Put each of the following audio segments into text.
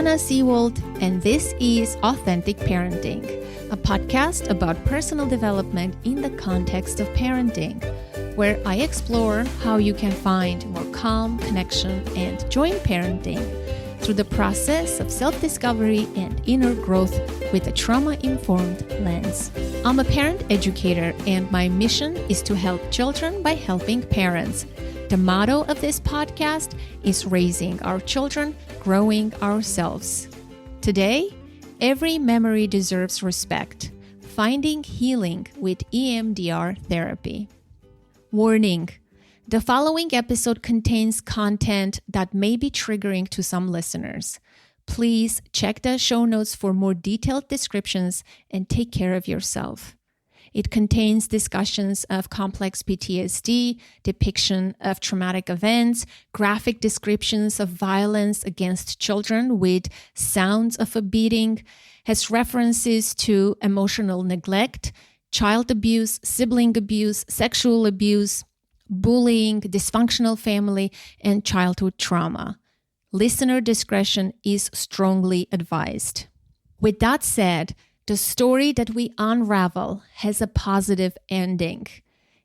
Anna Seawold, and this is Authentic Parenting, a podcast about personal development in the context of parenting, where I explore how you can find more calm, connection, and joy in parenting through the process of self-discovery and inner growth with a trauma-informed lens. I'm a parent educator, and my mission is to help children by helping parents. The motto of this podcast is raising our children, growing ourselves. Today, every memory deserves respect. Finding healing with EMDR therapy. Warning: the following episode contains content that may be triggering to some listeners. Please check the show notes for more detailed descriptions and take care of yourself. It contains discussions of complex PTSD, depiction of traumatic events, graphic descriptions of violence against children with sounds of a beating, has references to emotional neglect, child abuse, sibling abuse, sexual abuse, bullying, dysfunctional family, and childhood trauma. Listener discretion is strongly advised. With that said, the story that we unravel has a positive ending.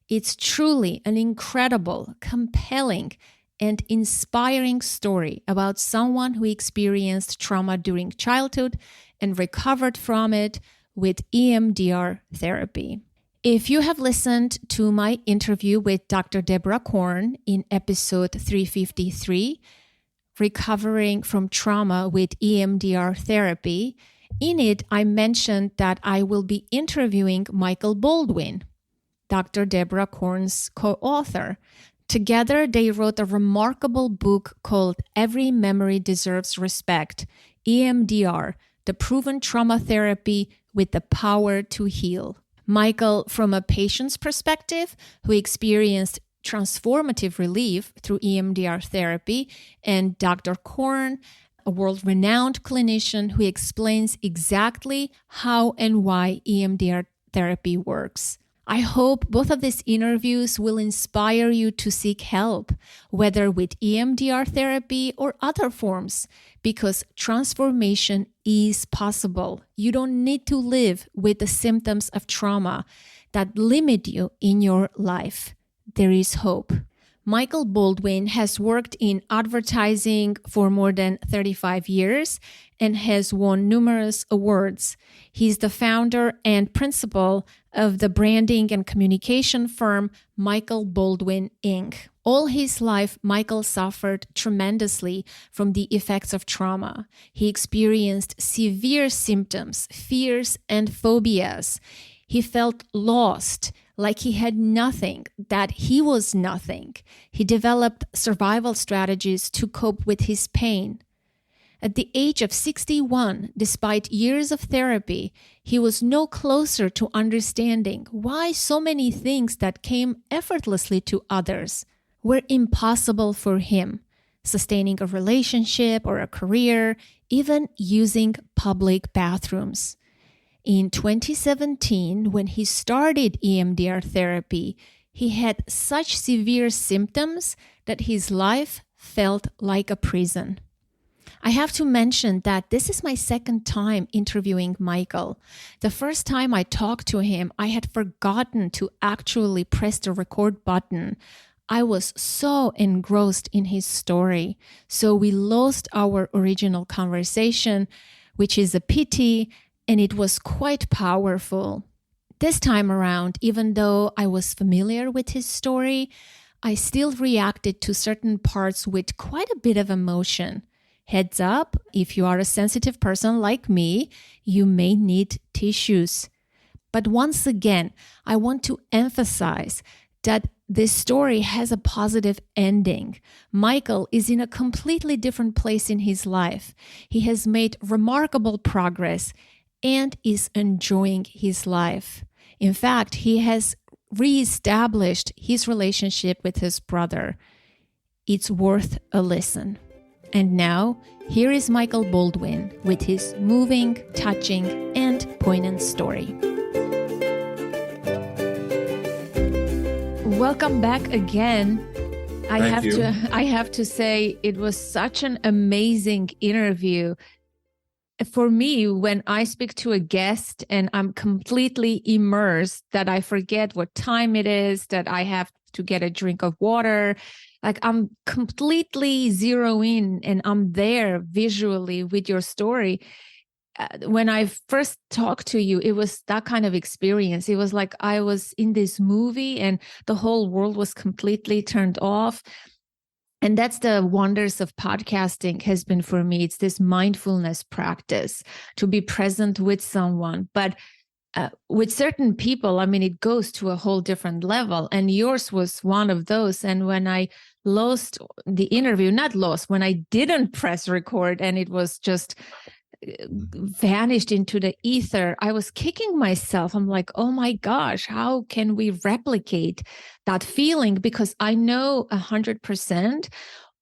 It's truly an incredible, compelling, and inspiring story about someone who experienced trauma during childhood and recovered from it with EMDR therapy. If you have listened to my interview with Dr. Deborah Korn in episode 353, Recovering from Trauma with EMDR Therapy, in it I mentioned that I will be interviewing Michael Baldwin, Dr. Deborah Korn's co-author. Together, they wrote a remarkable book called Every Memory Deserves Respect, EMDR, the proven trauma therapy with the power to heal. Michael, from a patient's perspective, who experienced transformative relief through EMDR therapy, and Dr. Korn, a world-renowned clinician who explains exactly how and why EMDR therapy works. I hope both of these interviews will inspire you to seek help, whether with EMDR therapy or other forms, because transformation is possible. You don't need to live with the symptoms of trauma that limit you in your life. There is hope. Michael Baldwin has worked in advertising for more than 35 years and has won numerous awards. He's the founder and principal of the branding and communication firm Michael Baldwin, Inc. All his life, Michael suffered tremendously from the effects of trauma. He experienced severe symptoms, fears, and phobias. He felt lost, like he had nothing, that he was nothing. He developed survival strategies to cope with his pain. At the age of 61, despite years of therapy, he was no closer to understanding why so many things that came effortlessly to others were impossible for him. Sustaining a relationship or a career, even using public bathrooms. In 2017, when he started EMDR therapy, he had such severe symptoms that his life felt like a prison. I have to mention that this is my second time interviewing Michael. The first time I talked to him, I had forgotten to actually press the record button. I was so engrossed in his story, so we lost our original conversation, which is a pity, and it was quite powerful. This time around, even though I was familiar with his story, I still reacted to certain parts with quite a bit of emotion. Heads up, if you are a sensitive person like me, you may need tissues. But once again, I want to emphasize that this story has a positive ending. Michael is in a completely different place in his life. He has made remarkable progress and is enjoying his life. In fact, he has reestablished his relationship with his brother. It's worth a listen. And now, here is Michael Baldwin with his moving, touching, and poignant story. Welcome back again. I have to say it was such an amazing interview. for me, when I speak to a guest and I'm completely immersed, that I forget what time it is, that I have to get a drink of water, like I'm completely zero in and I'm there visually with your story. When I first talked to you, it was that kind of experience. It was like I was in this movie and the whole world was completely turned off. And that's the wonders of podcasting has been for me. It's this mindfulness practice to be present with someone. But with certain people, I mean, it goes to a whole different level. And yours was one of those. And when I lost the interview, not lost, when I didn't press record and it was just vanished into the ether, I was kicking myself. I'm like, oh my gosh, how can we replicate that feeling? Because I know 100%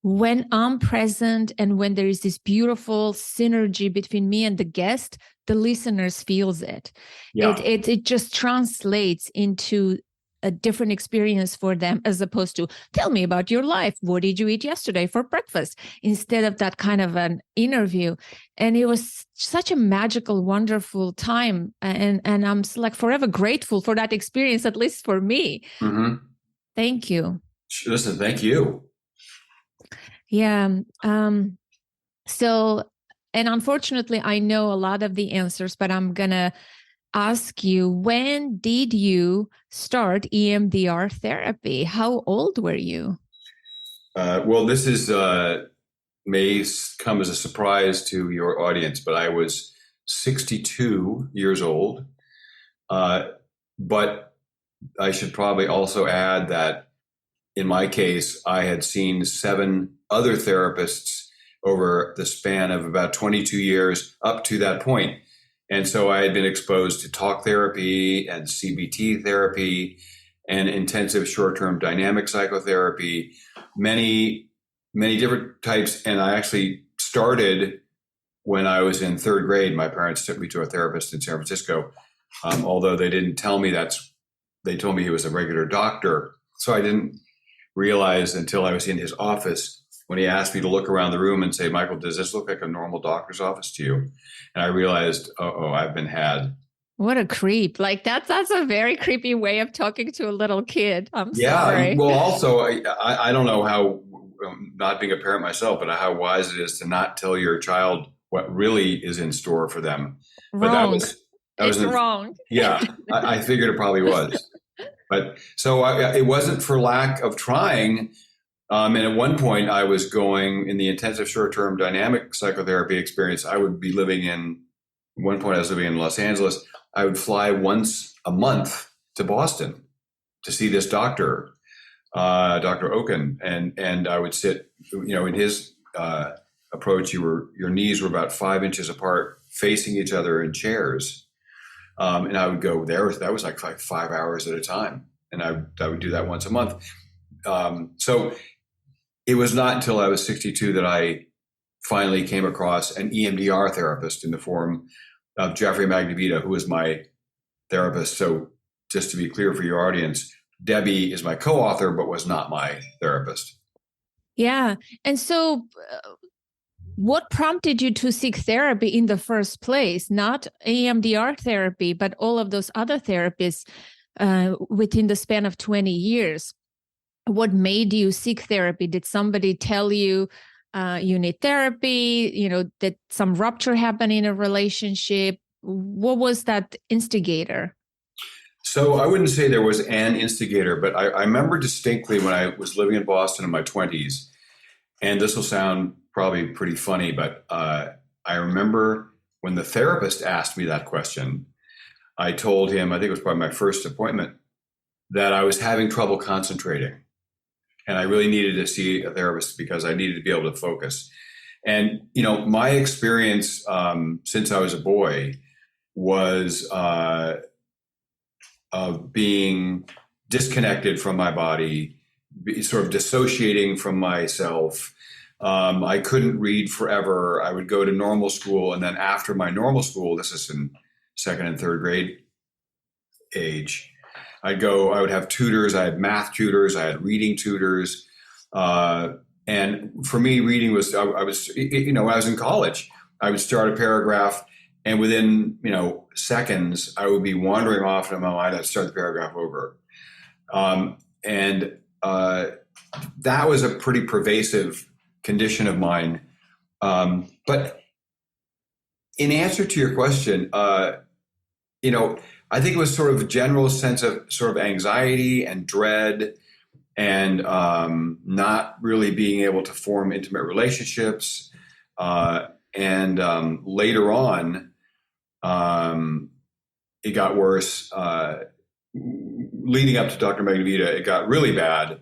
when I'm present and when there is this beautiful synergy between me and the guest, the listeners feels it. Yeah. It just translates into a different experience for them, as opposed to tell me about your life. What did you eat yesterday for breakfast? Instead of that kind of an interview. And it was such a magical, wonderful time. And I'm like forever grateful for that experience, at least for me. Mm-hmm. Thank you. Listen, thank you. Yeah. So, and unfortunately, I know a lot of the answers, but I'm going to ask you, when did you start EMDR therapy? How old were you? Well, this is may come as a surprise to your audience, but I was 62 years old. But I should probably also add that in my case, I had seen 7 other therapists over the span of about 22 years up to that point. And so I had been exposed to talk therapy and CBT therapy and intensive short-term dynamic psychotherapy, many, many different types. And I actually started when I was in 3rd grade. My parents took me to a therapist in San Francisco, although they didn't tell me they told me he was a regular doctor. So I didn't realize until I was in his office when he asked me to look around the room and say, Michael, does this look like a normal doctor's office to you? And I realized, I've been had. What a creep. Like that's a very creepy way of talking to a little kid. I'm sorry. Yeah, well, also, I don't know how, not being a parent myself, but how wise it is to not tell your child what really is in store for them. Wrong. But it's wrong. Yeah, I figured it probably was. But so it wasn't for lack of trying. And at one point I was going in the intensive short-term dynamic psychotherapy experience. I would be living at one point I was living in Los Angeles. I would fly once a month to Boston to see this doctor, Dr. Oken. And I would sit, in his approach, your knees were about 5 inches apart, facing each other in chairs. And I would go there. That was like 5 hours at a time. And I would do that once a month. So it was not until I was 62 that I finally came across an EMDR therapist in the form of Jeffrey Magnavita, who was my therapist. So just to be clear for your audience, Debbie is my co-author, but was not my therapist. Yeah. And so what prompted you to seek therapy in the first place? Not EMDR therapy, but all of those other therapies within the span of 20 years. What made you seek therapy? Did somebody tell you you need therapy? Did some rupture happen in a relationship? What was that instigator? So I wouldn't say there was an instigator, but I remember distinctly when I was living in Boston in my 20s, and this will sound probably pretty funny, but I remember when the therapist asked me that question, I told him, I think it was probably my first appointment, that I was having trouble concentrating. And I really needed to see a therapist because I needed to be able to focus. And, my experience since I was a boy was of being disconnected from my body, sort of dissociating from myself. I couldn't read forever. I would go to normal school. And then after my normal school, this is in 2nd and 3rd grade age, I would have tutors. I had math tutors. I had reading tutors. And for me, reading was, I was, when I was in college, I would start a paragraph, and within seconds, I would be wandering off in my mind. I'd start the paragraph over, and that was a pretty pervasive condition of mine. But in answer to your question, I think it was sort of a general sense of sort of anxiety and dread, and not really being able to form intimate relationships. And later on, it got worse. Leading up to Dr. Magnavita, it got really bad,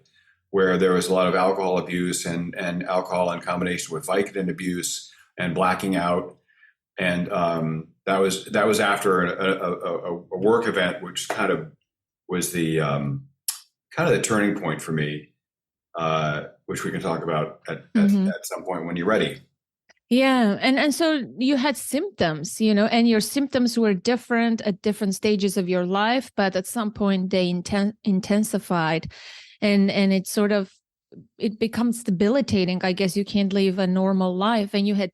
where there was a lot of alcohol abuse and alcohol in combination with Vicodin abuse and blacking out. And that was after a work event, which kind of was the turning point for me, which we can talk about at some point when you're ready. Yeah. And so you had symptoms, and your symptoms were different at different stages of your life, but at some point they intensified, and it becomes debilitating. I guess you can't live a normal life, and you had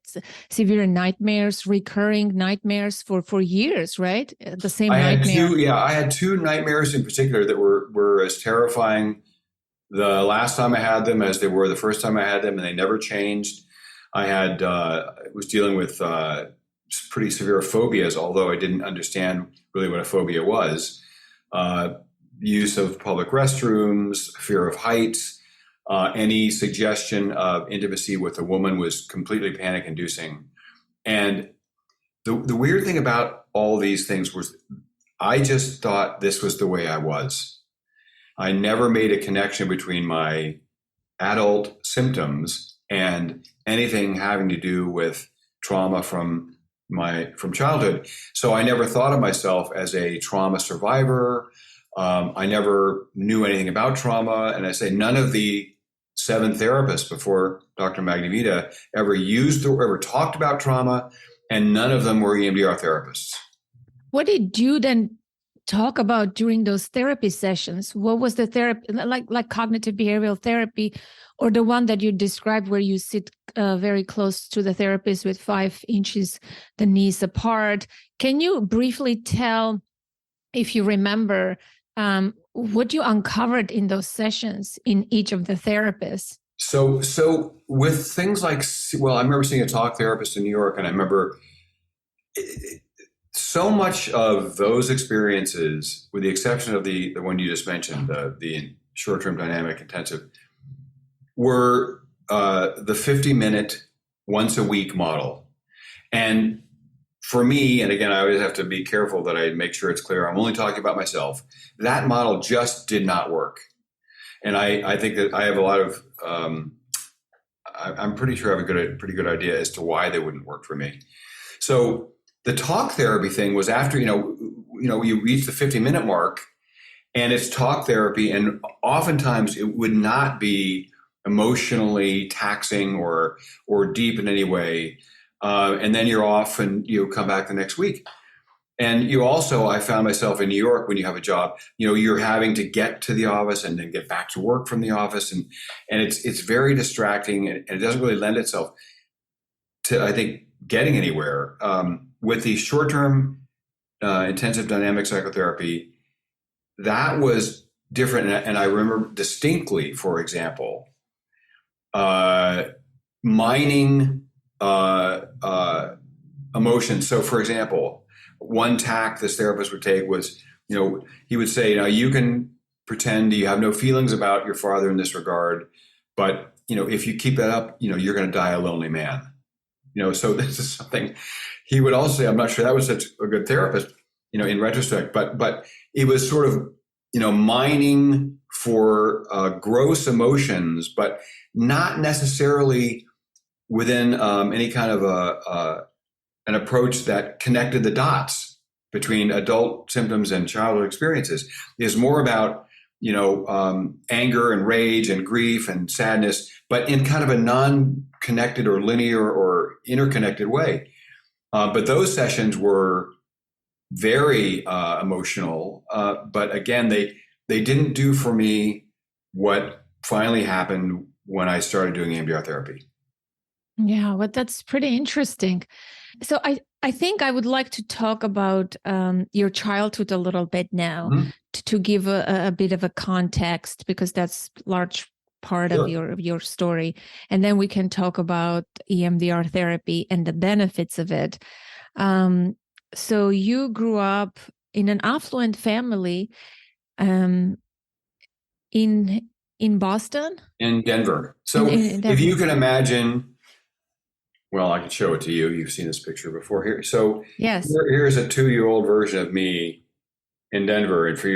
severe nightmares, recurring nightmares for years, right? The same nightmare. I had two nightmares in particular that were as terrifying the last time I had them as they were the first time I had them, and they never changed. I was dealing with pretty severe phobias, although I didn't understand really what a phobia was. Use of public restrooms, fear of heights, any suggestion of intimacy with a woman was completely panic-inducing. And the weird thing about all these things was I just thought this was the way I was. I never made a connection between my adult symptoms and anything having to do with trauma from childhood. So I never thought of myself as a trauma survivor. I never knew anything about trauma. And I say none of the 7 therapists before Dr. Magnavita ever talked about trauma, and none of them were EMDR therapists. What did you then talk about during those therapy sessions? What was the therapy, like cognitive behavioral therapy, or the one that you described where you sit very close to the therapist with 5 inches, the knees apart? Can you briefly tell, if you remember, what you uncovered in those sessions in each of the therapists? So with things like, I remember seeing a talk therapist in New York, and I remember so much of those experiences, with the exception of the one you just mentioned, the short-term dynamic intensive, were the 50-minute, once-a-week model. And for me, and again, I always have to be careful that I make sure it's clear, I'm only talking about myself, that model just did not work. And I think that I have a lot of, I'm pretty sure I have a pretty good idea as to why they wouldn't work for me. So the talk therapy thing was after, you reach the 50-minute mark, and it's talk therapy, and oftentimes it would not be emotionally taxing or deep in any way. And then you're off and you come back the next week. And you also, I found myself in New York, when you have a job, you're having to get to the office and then get back to work from the office. And it's very distracting, and it doesn't really lend itself to, I think, getting anywhere. With the short-term intensive dynamic psychotherapy, that was different. And I remember distinctly, for example, mining emotions. So, for example, one tack this therapist would take was, he would say, you can pretend you have no feelings about your father in this regard, but, if you keep that up, you're going to die a lonely man. So this is something he would also say. I'm not sure that was such a good therapist, in retrospect, but it was sort of, mining for gross emotions, but not necessarily within any kind of an approach that connected the dots between adult symptoms and childhood experiences. Is more about, anger and rage and grief and sadness, but in kind of a non-connected or linear or interconnected way. But those sessions were very emotional. But again, they didn't do for me what finally happened when I started doing EMDR therapy. Yeah, well, that's pretty interesting. So I think I would like to talk about your childhood a little bit now Mhm. to give a bit of a context, because that's large part of Sure. your story. And then we can talk about EMDR therapy and the benefits of it. Um, so you grew up in an affluent family um, in Boston? In Denver. In, So in if you Denver. can imagine, well, I can show it to you. You've seen this picture before here. So Yes. here's a 2-year-old version of me in Denver. And for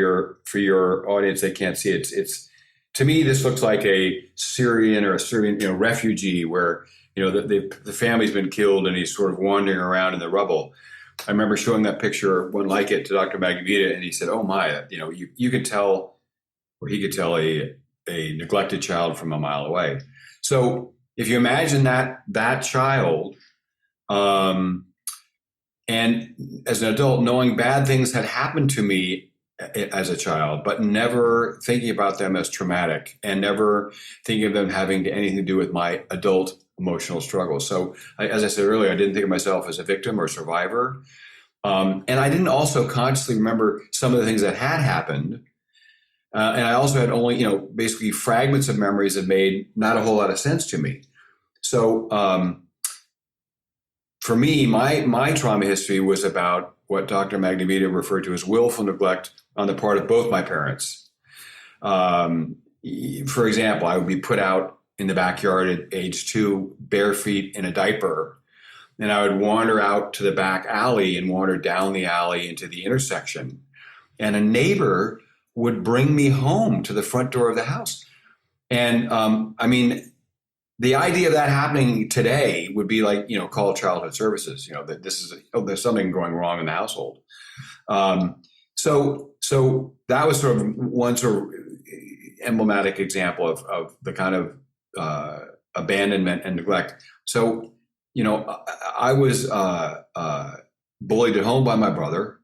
your audience, they can't see it. It's to me, this looks like a Syrian or a Serbian, refugee where, the family's been killed and he's sort of wandering around in the rubble. I remember showing that picture, one like it, to Dr. Magavita, and he said, "Oh my, you could tell, or he could tell a neglected child from a mile away." So if you imagine that child, um, and as an adult, knowing bad things had happened to me as a child, but never thinking about them as traumatic and never thinking of them having anything to do with my adult emotional struggles. So, as I said earlier, I didn't think of myself as a victim or survivor. And I didn't also consciously remember some of the things that had happened. And I also had only, basically fragments of memories that made not a whole lot of sense to me. So, for me, my trauma history was about what Dr. Magnavita referred to as willful neglect on the part of both my parents. Um, for example, I would be put out in the backyard at age 2, bare feet in a diaper, and I would wander out to the back alley and wander down the alley into the intersection. And a neighbor would bring me home to the front door of the house. And I mean, the idea of that happening today would be like, call childhood services, that this is, there's something going wrong in the household. So that was sort of one sort of emblematic example of the kind of abandonment and neglect. So, I was bullied at home by my brother.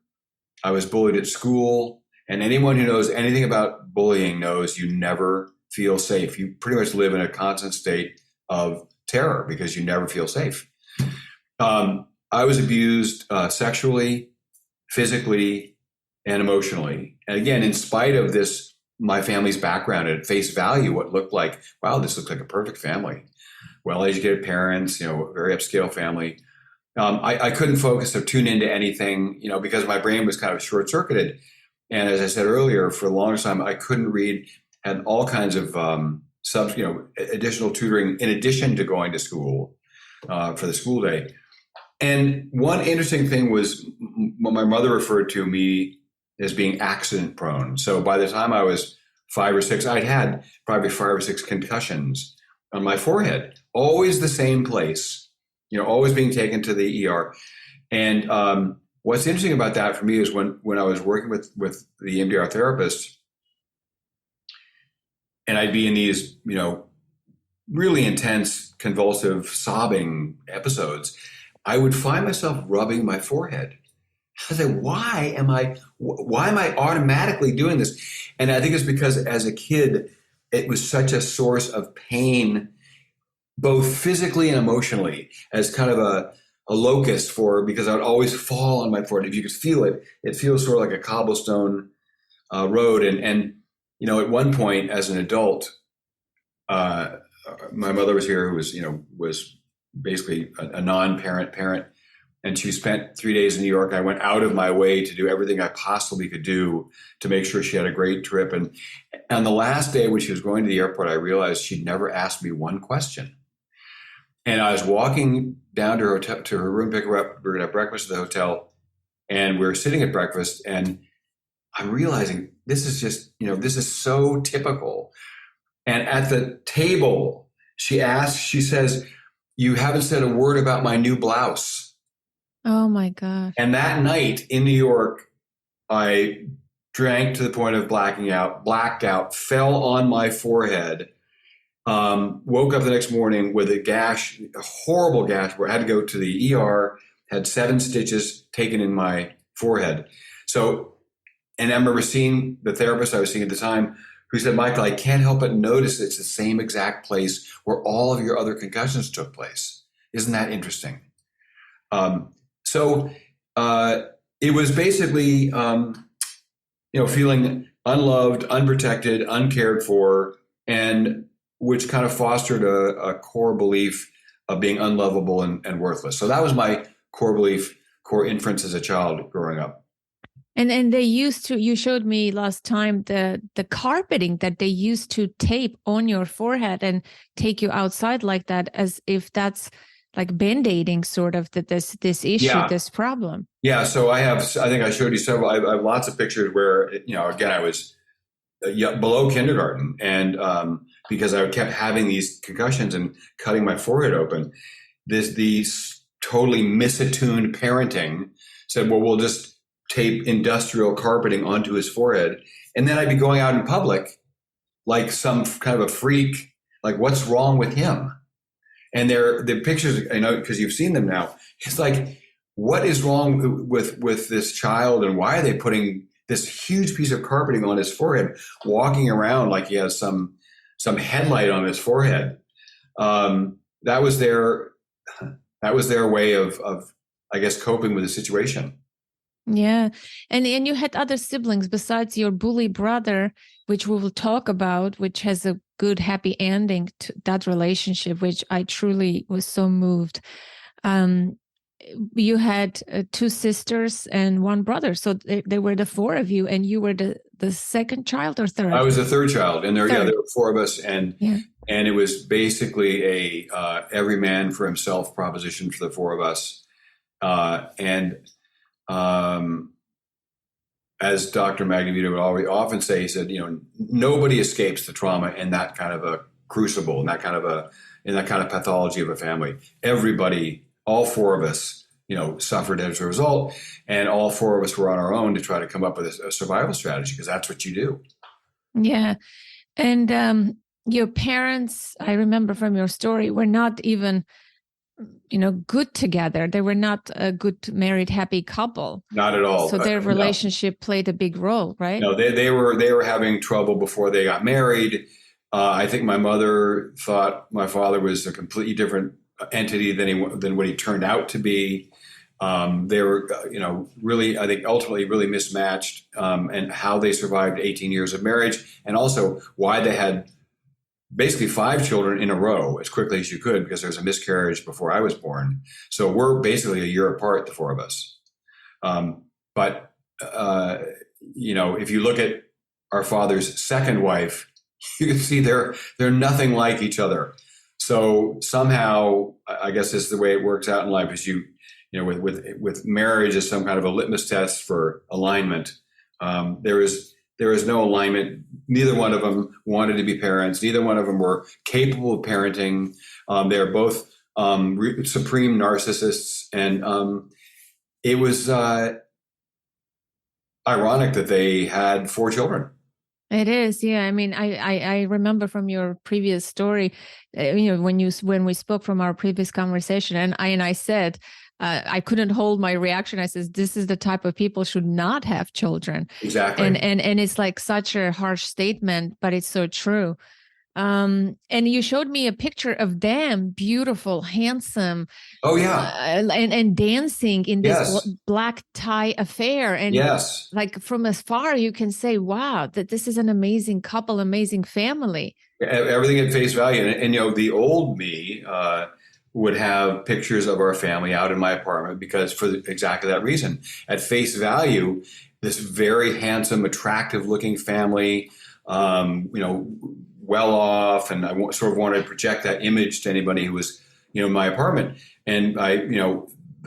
I was bullied at school. And anyone who knows anything about bullying knows you never feel safe. You pretty much live in a constant state of terror because you never feel safe. I was abused sexually, physically, and emotionally. And again, in spite of this, my family's background at face value, what looked like, wow, this looks like a perfect family. Well-educated parents, very upscale family. I couldn't focus or tune into anything, because my brain was kind of short-circuited. And as I said earlier, for the longest time, I couldn't read, had all kinds of additional tutoring in addition to going to school for the school day. And one interesting thing was what my mother referred to me as being accident prone. So by the time I was 5 or 6, I'd had probably 5 or 6 concussions on my forehead, always the same place, always being taken to the ER. And what's interesting about that for me is when I was working with the EMDR therapist, and I'd be in these, really intense, convulsive, sobbing episodes, I would find myself rubbing my forehead. I was like, why am I automatically doing this? And I think it's because as a kid, it was such a source of pain, both physically and emotionally, as kind of a locus because I would always fall on my forehead. If you could feel it, it feels sort of like a cobblestone road. And at one point as an adult, my mother was here, who was basically a non-parent parent, and she spent 3 days in New York. I went out of my way to do everything I possibly could do to make sure she had a great trip. And on the last day when she was going to the airport, I realized she'd never asked me one question. And I was walking down to her room, pick her up. We were going to have breakfast at the hotel, and we were sitting at breakfast, and I'm realizing this is just, this is so typical. And at the table, she says, "You haven't said a word about my new blouse." Oh my God. And that night in New York, I drank to the point of blacked out, fell on my forehead, woke up the next morning with a horrible gash where I had to go to the ER, had 7 stitches taken in my forehead. So, and I remember seeing the therapist I was seeing at the time, who said, "Michael, I can't help but notice it's the same exact place where all of your other concussions took place." Isn't that interesting? So it was basically, feeling unloved, unprotected, uncared for, and which kind of fostered a core belief of being unlovable and worthless. So that was my core belief, core inference as a child growing up. And they used to, you showed me last time the carpeting that they used to tape on your forehead and take you outside like that, as if that's like band-aiding sort of this issue, this problem. Yeah. So I think I showed you several, I have lots of pictures where, again, I was below kindergarten, and because I kept having these concussions and cutting my forehead open, these totally misattuned parenting said, well, we'll just tape industrial carpeting onto his forehead. And then I'd be going out in public like some kind of a freak, like what's wrong with him? And the pictures, because you've seen them now, it's like, what is wrong with this child, and why are they putting this huge piece of carpeting on his forehead, walking around like he has some headlight on his forehead? That was their way of I guess coping with the situation. Yeah. And you had other siblings besides your bully brother, which we will talk about, which has a good, happy ending to that relationship, which I truly was so moved. You had two sisters and one brother. So they were the four of you, and you were the second child or third? I was the third child, and there were four of us, and it was basically a every man for himself proposition for the four of us. As Dr. Magnavito would often say, he said, nobody escapes the trauma in that kind of a crucible, in that kind of pathology of a family. Everybody, all four of us, suffered as a result, and all four of us were on our own to try to come up with a survival strategy, because that's what you do. Yeah. And your parents, I remember from your story, were not even good together. They were not a good married, happy couple. Not at all. So their relationship played a big role, right? No, they were having trouble before they got married. I think my mother thought my father was a completely different entity than what he turned out to be. They were, really, I think, ultimately really mismatched, and how they survived 18 years of marriage, and also why they had basically 5 children in a row as quickly as you could, because there was a miscarriage before I was born. So we're basically a year apart, the four of us. But if you look at our father's second wife, you can see they're nothing like each other. So somehow, I guess this is the way it works out in life, is with marriage as some kind of a litmus test for alignment. There is no alignment. Neither one of them wanted to be parents. Neither one of them were capable of parenting. They're both supreme narcissists. And it was ironic that they had 4 children. It is. Yeah. I mean, I remember from your previous story, when we spoke from our previous conversation, and I said, I couldn't hold my reaction. I says, this is the type of people should not have children. Exactly. And it's like such a harsh statement, but it's so true. And you showed me a picture of them, beautiful, handsome. Oh yeah. And dancing in this black tie affair. And like from afar, you can say, wow, that this is an amazing couple, amazing family. Everything at face value. And the old me, would have pictures of our family out in my apartment, because for exactly that reason. At face value, this very handsome, attractive looking family, well off, and I sort of wanted to project that image to anybody who was, in my apartment. And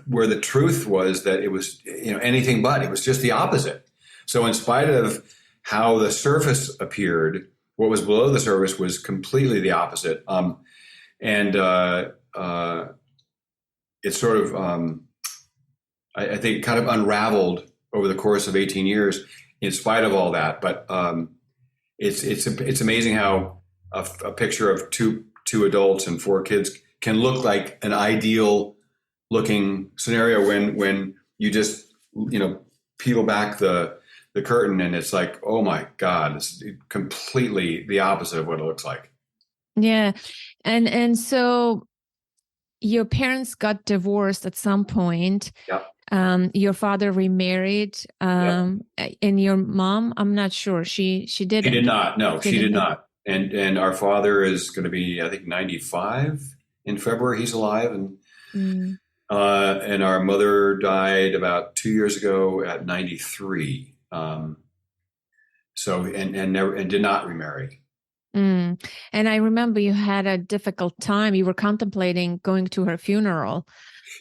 where the truth was that it was, anything but. It was just the opposite. So in spite of how the surface appeared, what was below the surface was completely the opposite. It sort of, I think, kind of unraveled over the course of 18 years, in spite of all that. But it's amazing how a picture of two adults and 4 kids can look like an ideal looking scenario when you just peel back the curtain, and it's like, oh my God, it's completely the opposite of what it looks like. Yeah, and so your parents got divorced at some point. Yeah. Your father remarried, and your mom, I'm not sure. She didn't. She did not. No, she did Didn't. not. And our father is going to be, I think, 95 in February. He's alive, and our mother died about 2 years ago at 93. So and did not remarry. And I remember you had a difficult time. You were contemplating going to her funeral.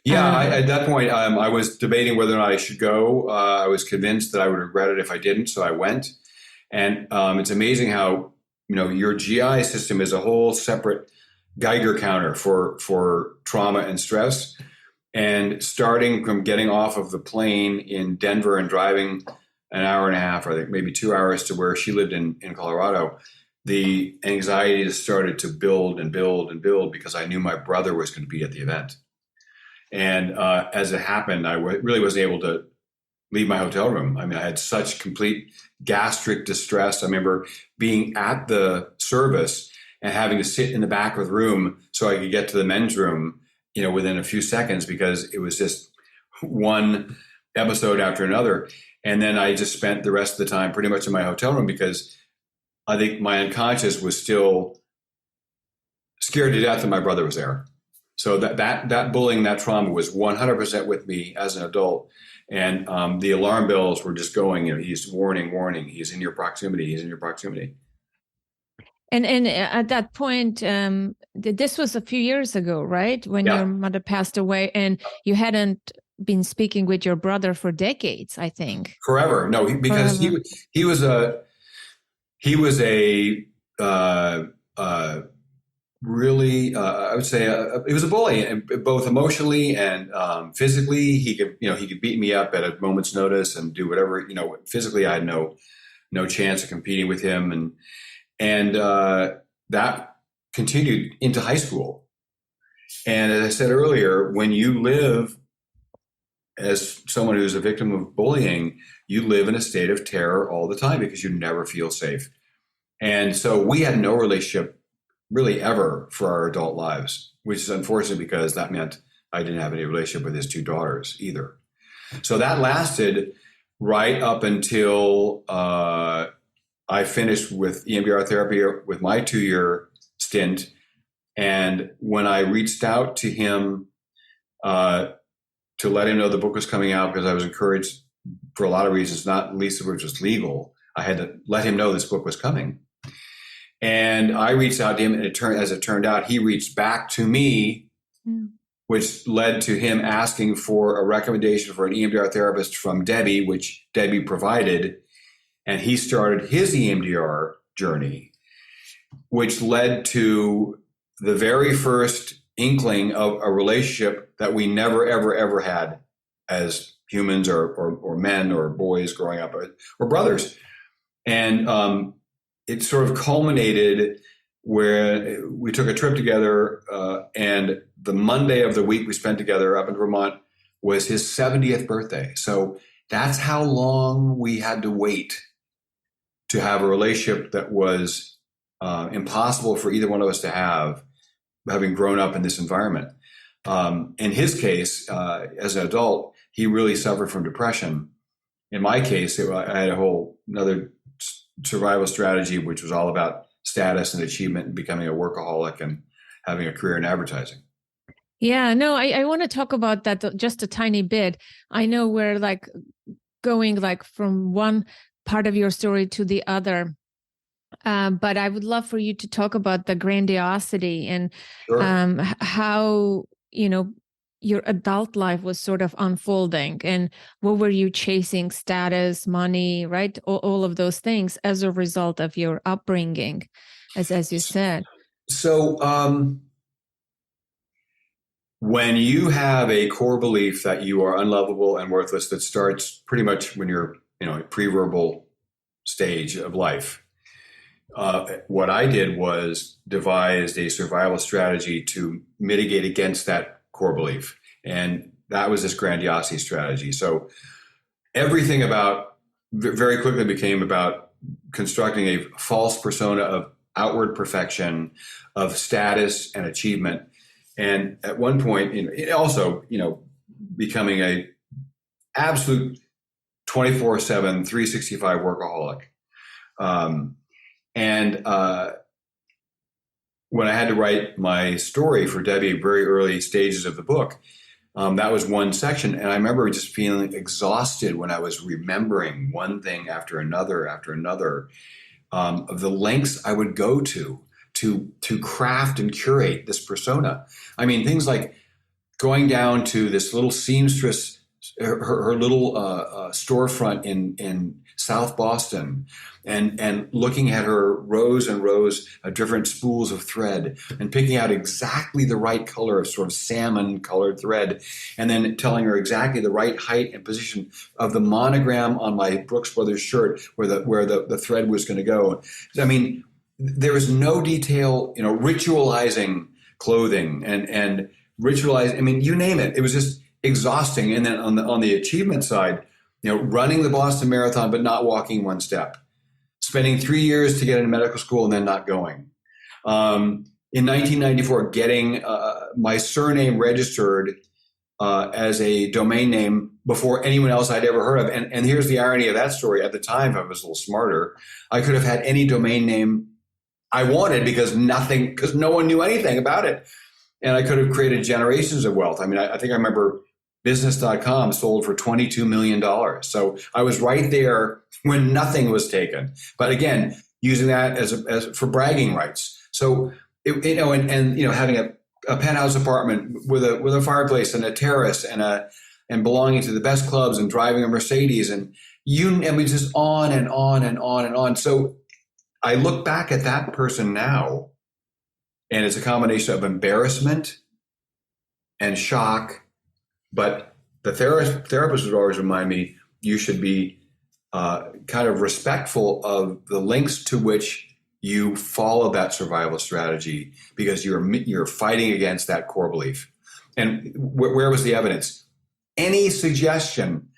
Yeah, at that point, I was debating whether or not I should go. I was convinced that I would regret it if I didn't, so I went. And it's amazing how, your GI system is a whole separate Geiger counter for trauma and stress. And starting from getting off of the plane in Denver and driving an hour and a half, or I think maybe 2 hours to where she lived in Colorado, the anxiety just started to build and build and build because I knew my brother was going to be at the event. And as it happened, I really wasn't able to leave my hotel room. I mean, I had such complete gastric distress. I remember being at the service and having to sit in the back of the room so I could get to the men's room, within a few seconds, because it was just one episode after another. And then I just spent the rest of the time pretty much in my hotel room because I think my unconscious was still scared to death that my brother was there. So that bullying, that trauma was 100% with me as an adult. And the alarm bells were just going, he's warning, he's in your proximity. And at that point, this was a few years ago, right? When your mother passed away, and you hadn't been speaking with your brother for decades, I think. Forever. No, because he was a really, I would say, he was a bully, and both emotionally and physically. He could beat me up at a moment's notice and do whatever. Physically, I had no chance of competing with him, and that continued into high school. And as I said earlier, when you live as someone who's a victim of bullying, you live in a state of terror all the time because you never feel safe. And so we had no relationship really ever for our adult lives, which is unfortunate because that meant I didn't have any relationship with his two daughters either. So that lasted right up until I finished with EMDR therapy with my 2-year stint. And when I reached out to him to let him know the book was coming out, because I was encouraged for a lot of reasons, not least of which was legal, I had to let him know this book was coming. And I reached out to him, and as it turned out, he reached back to me, which led to him asking for a recommendation for an EMDR therapist from Debbie, which Debbie provided. And he started his EMDR journey, which led to the very first inkling of a relationship that we never, ever, ever had as humans or men or boys growing up, or brothers. And it sort of culminated where we took a trip together, and the Monday of the week we spent together up in Vermont was his 70th birthday. So that's how long we had to wait to have a relationship that was impossible for either one of us to have, having grown up in this environment. In his case, as an adult, he really suffered from depression. In my case, I had another survival strategy, which was all about status and achievement and becoming a workaholic and having a career in advertising. Yeah, no, I want to talk about that just a tiny bit. I know we're going from one part of your story to the other. But I would love for you to talk about the grandiosity and how, your adult life was sort of unfolding, and what were you chasing? Status, money, right? All of those things as a result of your upbringing, as you said. So when you have a core belief that you are unlovable and worthless, that starts pretty much when you're, pre-verbal stage of life. What I did was devised a survival strategy to mitigate against that core belief. And that was this grandiosity strategy. So everything very quickly became about constructing a false persona of outward perfection, of status and achievement. And at one point, also, becoming a absolute 24/7, 365 workaholic. And when I had to write my story for Debbie, very early stages of the book, that was one section. And I remember just feeling exhausted when I was remembering one thing after another, of the lengths I would go to craft and curate this persona. I mean, things like going down to this little seamstress, her little storefront in South Boston, and looking at her rows and rows of different spools of thread and picking out exactly the right color of sort of salmon colored thread, and then telling her exactly the right height and position of the monogram on my Brooks Brothers shirt where the thread was going to go. I mean, there was no detail, ritualizing clothing and ritualizing, I mean, you name it. It was just exhausting. And then on the achievement side, running the Boston Marathon, but not walking one step, spending 3 years to get into medical school and then not going. In 1994, getting my surname registered as a domain name before anyone else I'd ever heard of. And here's the irony of that story. At the time, if I was a little smarter, I could have had any domain name I wanted because no one knew anything about it. And I could have created generations of wealth. I mean, I think I remember business.com sold for $22 million. So I was right there when nothing was taken. But again, using that as for bragging rights. So, having a penthouse apartment with a fireplace and a terrace and belonging to the best clubs and driving a Mercedes and we just on and on and on and on. So I look back at that person now, and it's a combination of embarrassment and shock. But the therapist would always remind me, you should be kind of respectful of the lengths to which you follow that survival strategy, because you're fighting against that core belief. And where was the evidence? Any suggestion,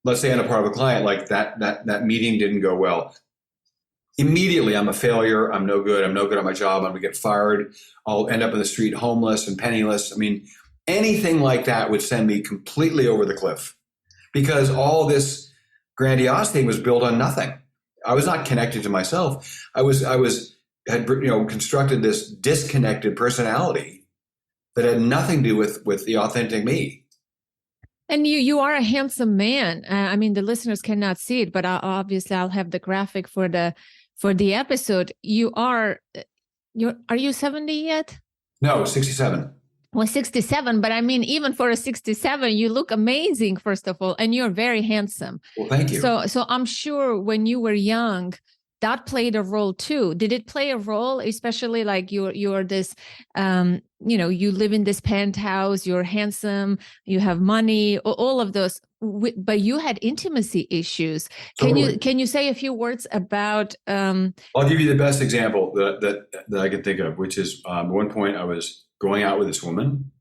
let's say on a part of a client, like that meeting didn't go well. Immediately, I'm a failure. I'm no good. I'm no good at my job. I'm going to get fired. I'll end up in the street homeless and penniless. I mean, anything like that would send me completely over the cliff, because all this grandiosity was built on nothing. I was not connected to myself. I had constructed this disconnected personality that had nothing to do with the authentic me. And you are a handsome man. I mean, the listeners cannot see it, but obviously I'll have the graphic for the episode. Are you 70 yet? No, 67. Well, 67, but I mean, even for a 67, you look amazing, first of all, and you're very handsome. Well, thank you. So I'm sure when you were young, that played a role too. Did it play a role, especially like you're this, you live in this penthouse, you're handsome, you have money, all of those, but you had intimacy issues. Totally. Can you say a few words about? I'll give you the best example that I can think of, which is at one point I was going out with this woman,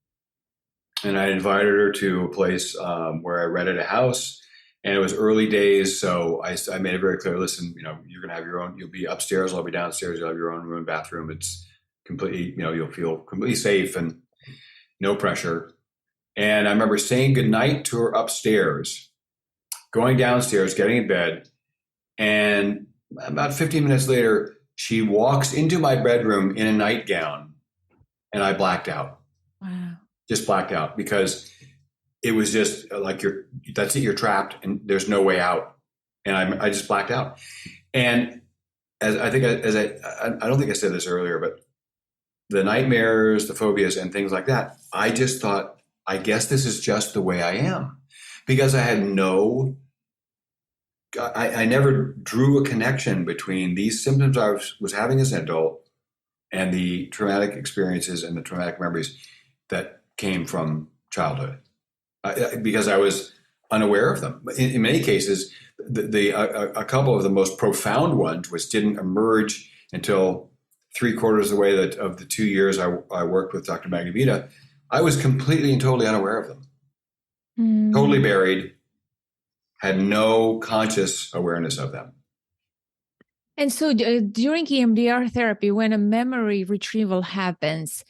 and I invited her to a place where I rented a house. And it was early days, so I made it very clear, listen, you're going to have your own, you'll be upstairs, I'll be downstairs, you'll have your own room and bathroom. It's completely, you'll feel completely safe and no pressure. And I remember saying goodnight to her upstairs, going downstairs, getting in bed. And about 15 minutes later, she walks into my bedroom in a nightgown, and I blacked out. Wow. Just blacked out, because it was just like that's it, you're trapped and there's no way out. And I just blacked out. And I don't think I said this earlier, but the nightmares, the phobias and things like that, I just thought, I guess this is just the way I am, because I had I never drew a connection between these symptoms I was having as an adult and the traumatic experiences and the traumatic memories that came from childhood. Because I was unaware of them. In many cases, a couple of the most profound ones, which didn't emerge until 3/4 of the way of the 2 years I worked with Dr. Magnavita, I was completely and totally unaware of them. Totally buried, had no conscious awareness of them. And so during EMDR therapy, when a memory retrieval happens,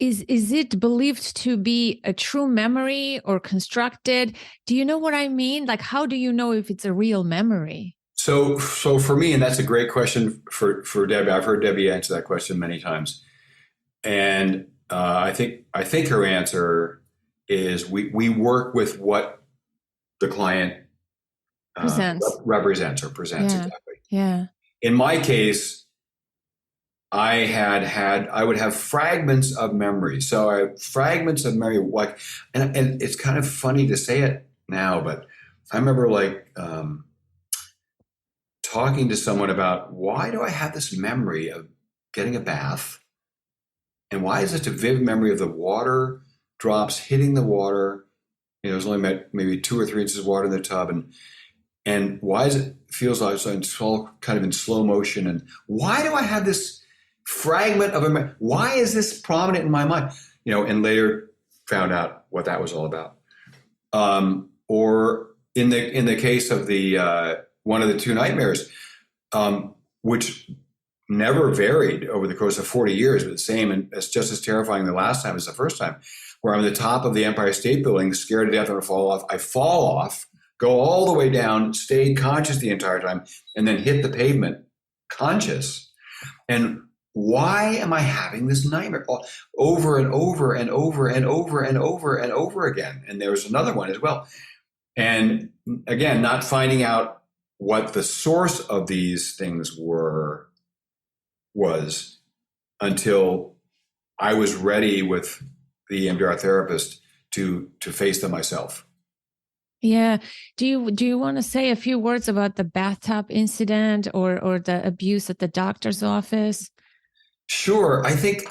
is it believed to be a true memory or constructed? Do you know what I mean? Like, how do you know if it's a real memory? So for me, and that's a great question for Debbie. I've heard Debbie answer that question many times, and I think her answer is we work with what the client represents or presents. Yeah. Exactly. Yeah. In my case, I would have fragments of memory. So I have fragments of memory, like, and it's kind of funny to say it now, but I remember talking to someone about, why do I have this memory of getting a bath? And why is it a vivid memory of the water drops hitting the water? There's only maybe 2 or 3 inches of water in the tub. And why is it feels like it's all kind of in slow motion? And why do I have this fragment of a memory? Why is this prominent in my mind? And later found out what that was all about. Or in the case of the one of the 2 nightmares, which never varied over the course of 40 years, but the same, and it's just as terrifying the last time as the first time, where I'm at the top of the Empire State Building, scared to death I'm going to fall off. I fall off, go all the way down, stay conscious the entire time, and then hit the pavement conscious. And why am I having this nightmare over and over and over and over and over and over again? And there was another one as well. And again, not finding out what the source of these things was until I was ready with the EMDR therapist to face them myself. Yeah. Do you want to say a few words about the bathtub incident or the abuse at the doctor's office? Sure. I think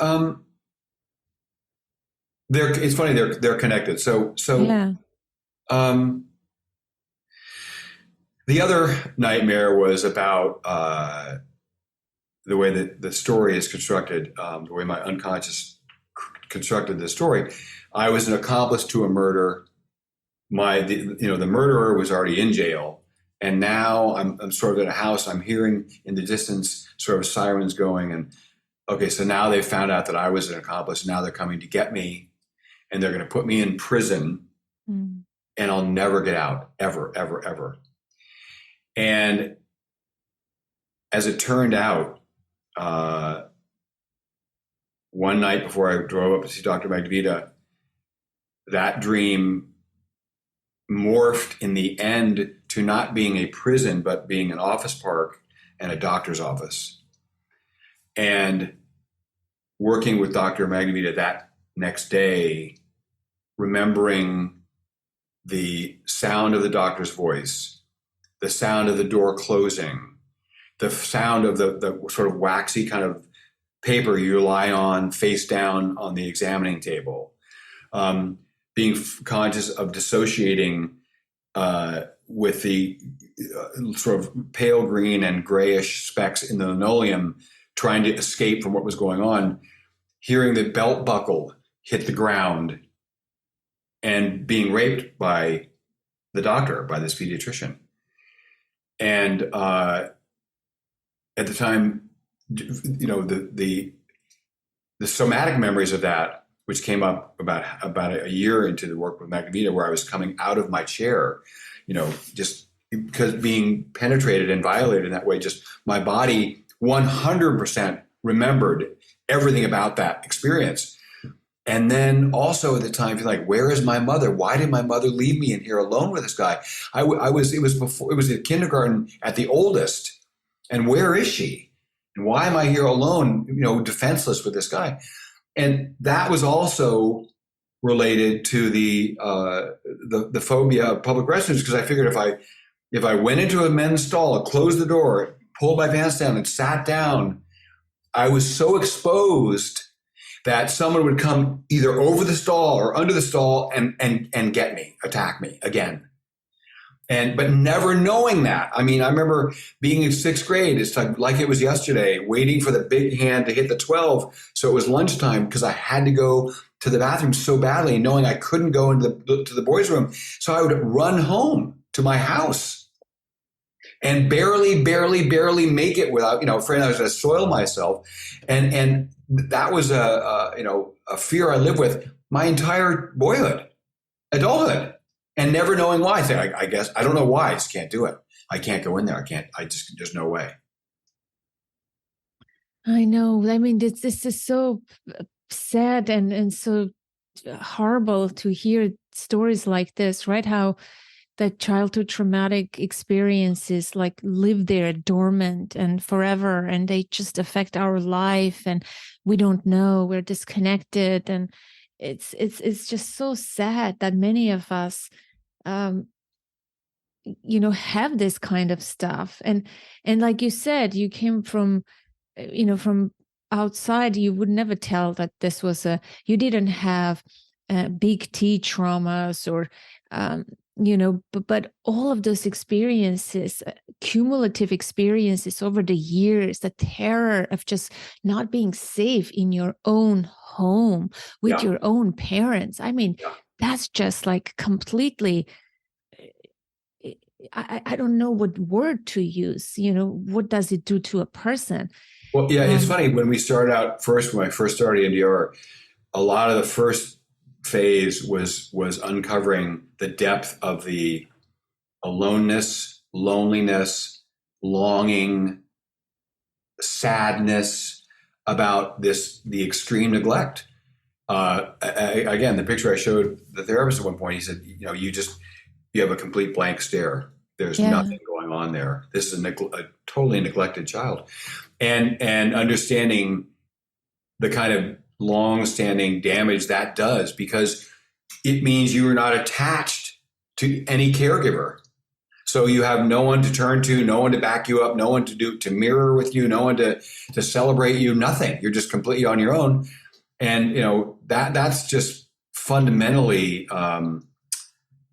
it's funny, they're connected. So yeah. The other nightmare was about the way that the story is constructed, the way my unconscious constructed the story. I was an accomplice to a murder. The murderer was already in jail, and now I'm sort of at a house. I'm hearing in the distance sort of sirens going, and okay, so now they found out that I was an accomplice. Now they're coming to get me, and they're going to put me in prison, and I'll never get out, ever, ever, ever. And as it turned out, one night before I drove up to see Dr. Magdavita, that dream morphed in the end to not being a prison, but being an office park and a doctor's office. And working with Dr. Magdavita that next day, remembering the sound of the doctor's voice, the sound of the door closing, the sound of the sort of waxy kind of paper you lie on face down on the examining table, being conscious of dissociating with the sort of pale green and grayish specks in the linoleum, trying to escape from what was going on, hearing the belt buckle hit the ground, and being raped by the doctor, by this pediatrician. And at the time, the somatic memories of that, which came up about a year into the work with Magdavita, where I was coming out of my chair, just because being penetrated and violated in that way, just my body 100% remembered everything about that experience. And then also at the time, feel like, where is my mother? Why did my mother leave me in here alone with this guy? It was at kindergarten at the oldest. And where is she? And why am I here alone, defenseless with this guy? And that was also related to the phobia of public restrooms, because I figured if I went into a men's stall, closed the door, pulled my pants down and sat down, I was so exposed that someone would come either over the stall or under the stall and get me, attack me again. But never knowing that. I mean, I remember being in 6th grade, it's like it was yesterday, waiting for the big hand to hit the 12. So it was lunchtime because I had to go to the bathroom so badly, knowing I couldn't go to the boys' room. So I would run home to my house and barely make it without, afraid I was going to soil myself. And that was a fear I lived with my entire boyhood, adulthood, and never knowing why. I guess, I don't know why, I just can't do it. I can't go in there. There's no way. I know. I mean, this is so sad and so horrible to hear stories like this, right? How that childhood traumatic experiences like live there dormant and forever, and they just affect our life, and we don't know, we're disconnected, and it's just so sad that many of us have this kind of stuff. And like you said, you came from from outside. You would never tell that this was you didn't have big T traumas or but all of those experiences, cumulative experiences over the years, the terror of just not being safe in your own home with your own parents. I mean, that's just like completely, I don't know what word to use. What does it do to a person? Well, yeah, it's funny. When I first started EMDR, a lot of the first phase was uncovering the depth of the aloneness, loneliness, longing, sadness about the extreme neglect. Again, the picture I showed the therapist at one point, he said, you have a complete blank stare. There's nothing going on there. This is a totally neglected child. And understanding the kind of long-standing damage that does, because it means you are not attached to any caregiver. So you have no one to turn to, no one to back you up, no one to mirror with you, no one to celebrate you, nothing. You're just completely on your own. And that's just fundamentally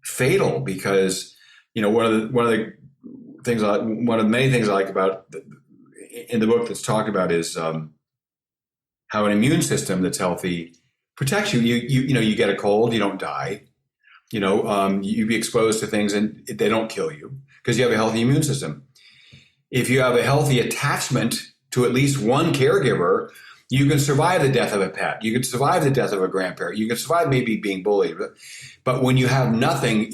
fatal, because one of the many things I like about in the book that's talked about is how an immune system that's healthy protects you. You get a cold, you don't die. You be exposed to things and they don't kill you because you have a healthy immune system. If you have a healthy attachment to at least one caregiver, you can survive the death of a pet. You can survive the death of a grandparent. You can survive maybe being bullied. But when you have nothing,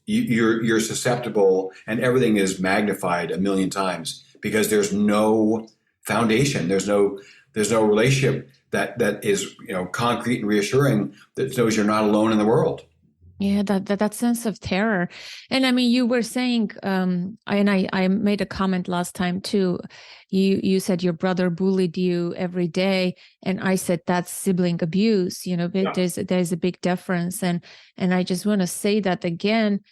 you're susceptible, and everything is magnified a million times because there's no foundation. There's no relationship that is concrete and reassuring that knows you're not alone in the world. Yeah, that sense of terror. And I mean, you were saying, and I made a comment last time too. You said your brother bullied you every day, and I said that's sibling abuse. There's a big difference, and I just want to say that again,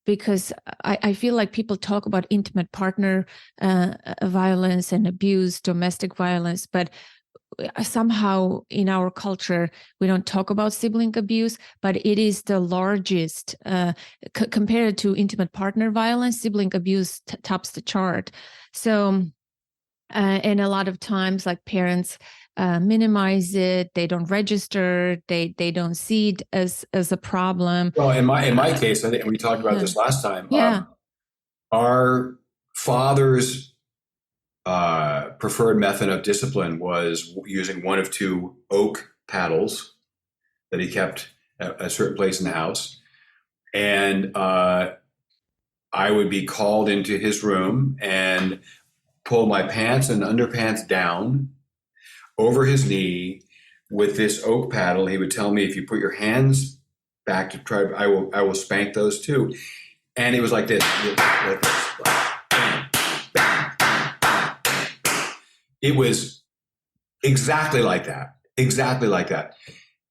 because I feel like people talk about intimate partner violence and abuse, domestic violence, but somehow in our culture we don't talk about sibling abuse, but it is the largest compared to intimate partner violence. Sibling abuse tops the chart. So and a lot of times, like, parents minimize it, they don't register, they don't see it as a problem. Well, in my case, I think we talked about this last time. Our father's preferred method of discipline was using one of two oak paddles that he kept at a certain place in the house. And I would be called into his room and pull my pants and underpants down over his knee with this oak paddle. He would tell me, if you put your hands back to try, I will spank those too. And it was like this. It was exactly like that.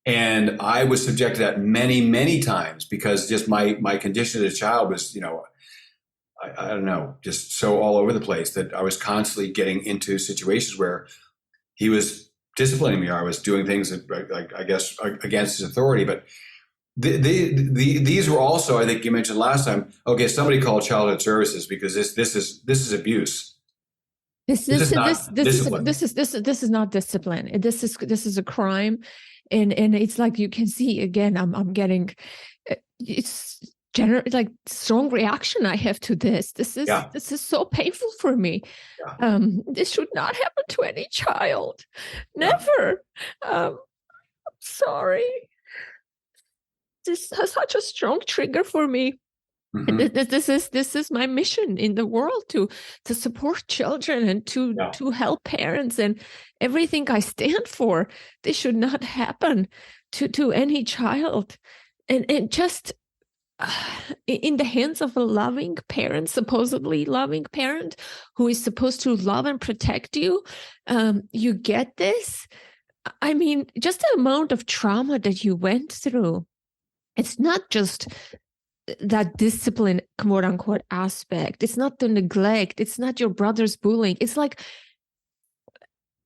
And I was subjected to that many, many times because just my condition as a child was, I don't know, just so all over the place that I was constantly getting into situations where he was disciplining me, or I was doing things that, like, I guess, against his authority. But these were also, I think you mentioned last time, okay, somebody called childhood services because this is abuse. This is not discipline. This is not discipline. This is a crime, and it's like you can see again. I'm getting it's strong reaction I have to this. This is so painful for me. Yeah. This should not happen to any child. Never. Sorry. This is such a strong trigger for me. Mm-hmm. This is my mission in the world, to support children and to help parents, and everything I stand for. This should not happen to any child, and just in the hands of a loving parent, supposedly loving parent, who is supposed to love and protect you. You get this. I mean, just the amount of trauma that you went through. It's not just that discipline, quote unquote, aspect. It's not the neglect. It's not your brother's bullying. It's like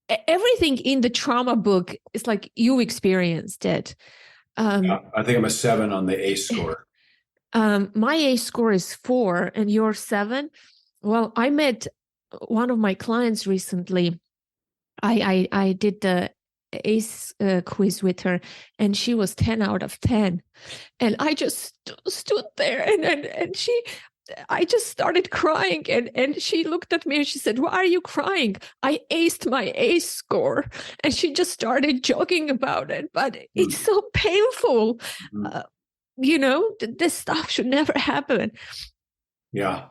everything in the trauma book is like you experienced it. I think I'm a 7 on the ACE score. My ACE score is 4 and you're 7. Well, I met one of my clients recently. I did the ACE quiz with her, and she was 10 out of 10. And I just stood there and I just started crying, and she looked at me and she said, "Why are you crying?" I aced my ACE score. And she just started joking about it, but it's so painful. This stuff should never happen. Yeah.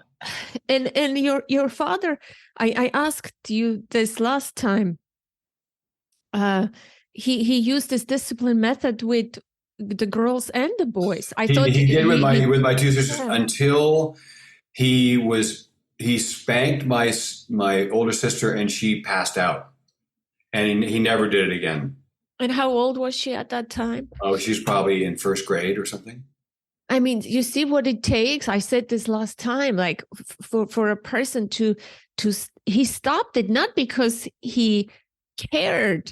And your father, I asked you this last time. He used this discipline method with the girls and the boys. I thought he did with my 2 sisters until he spanked my older sister and she passed out, and he never did it again. And how old was she at that time? Oh, she's probably in 1st grade or something. I mean, you see what it takes. I said this last time, like for a person to he stopped it, not because he cared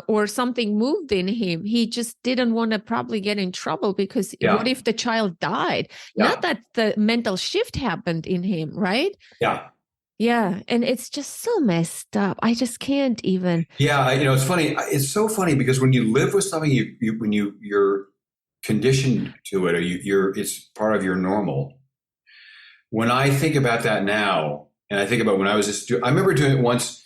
or something moved in him. He just didn't want to probably get in trouble, because what if the child died? Not that the mental shift happened in him, right? Yeah. And it's just so messed up. I just can't even. Yeah. It's funny. It's so funny because when you live with something, when you're conditioned to it, or it's part of your normal. When I think about that now, and I think about when I was a student, I remember doing it once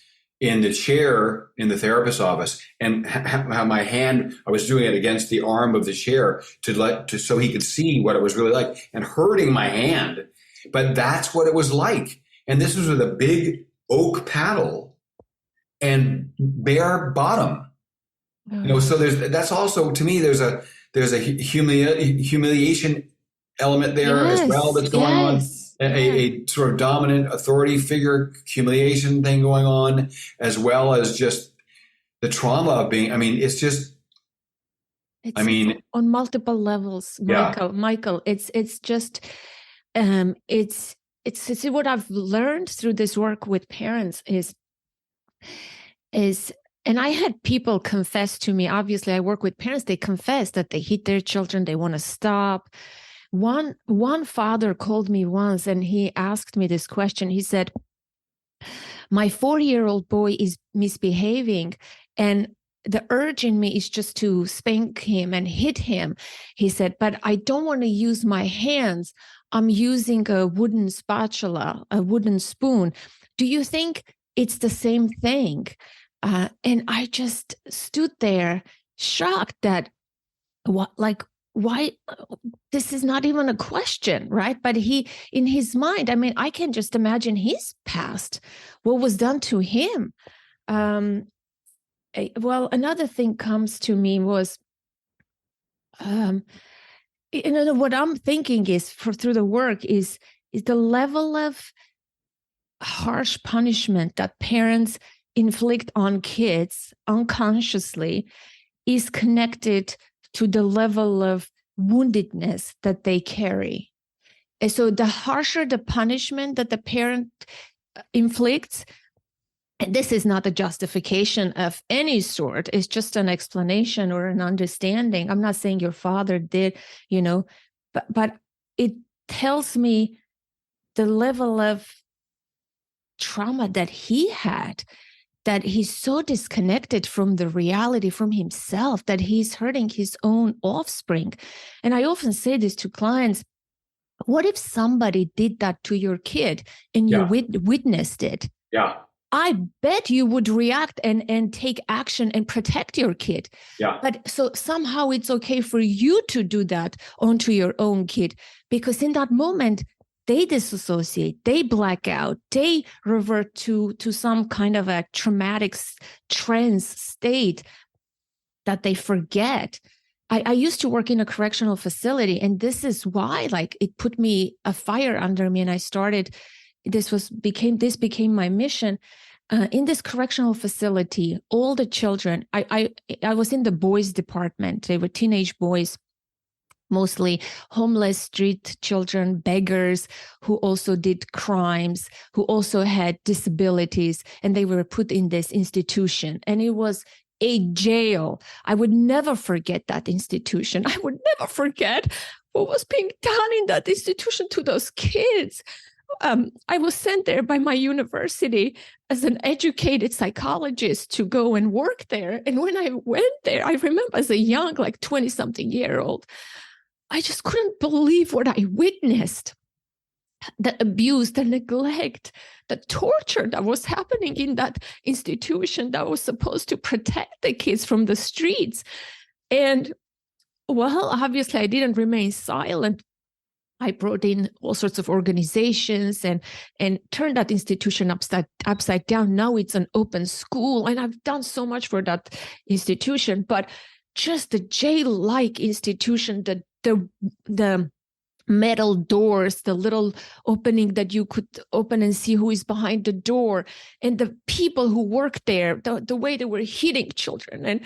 in the chair in the therapist's office, and how my hand, I was doing it against the arm of the chair so he could see what it was really like, and hurting my hand. But that's what it was like. And this was with a big oak paddle and bare bottom. So that's also, to me, there's a humiliation element there as well that's going on. A sort of dominant authority figure humiliation thing going on, as well as just the trauma of being, it's just, on multiple levels, Michael, it's just, it's what I've learned through this work with parents is, and I had people confess to me. Obviously, I work with parents. They confess that they hit their children. They want to stop. One father called me once, and he asked me this question. He said, "My 4-year-old boy is misbehaving, and the urge in me is just to spank him and hit him." He said, "But I don't want to use my hands. I'm using a wooden spatula, a wooden spoon. Do you think it's the same thing?" And I just stood there shocked that why this is not even a question, right? But he, in his mind, I can just imagine his past, what was done to him. Well, another thing comes to me was, what I'm thinking is through the work is the level of harsh punishment that parents inflict on kids unconsciously is connected to the level of woundedness that they carry. And so the harsher the punishment that the parent inflicts, and this is not a justification of any sort, it's just an explanation or an understanding. I'm not saying your father did, but it tells me the level of trauma that he had, that he's so disconnected from the reality, from himself, that he's hurting his own offspring. And I often say this to clients, What if somebody did that to your kid and you witnessed it? Yeah. I bet you would react and take action and protect your kid. Yeah. But so somehow it's okay for you to do that onto your own kid, because in that moment, they disassociate, they black out, they revert to some kind of a traumatic trance state that they forget. I used to work in a correctional facility, and this is why, like, it put me a fire under me, and I started. This became my mission. In this correctional facility, all the children. I was in the boys department. They were teenage boys, mostly homeless street children, beggars who also did crimes, who also had disabilities, and they were put in this institution. And it was a jail. I would never forget that institution. I would never forget what was being done in that institution to those kids. I was sent there by my university as an educated psychologist to go and work there. And when I went there, I remember as a young, like 20-something-year-old, I just couldn't believe what I witnessed. The abuse, the neglect, the torture that was happening in that institution that was supposed to protect the kids from the streets. And, well, obviously I didn't remain silent. I brought in all sorts of organizations and turned that institution upside down. Now it's an open school, and I've done so much for that institution. But just the jail-like institution, the metal doors, the little opening that you could open and see who is behind the door, and the people who worked there, the way they were hitting children and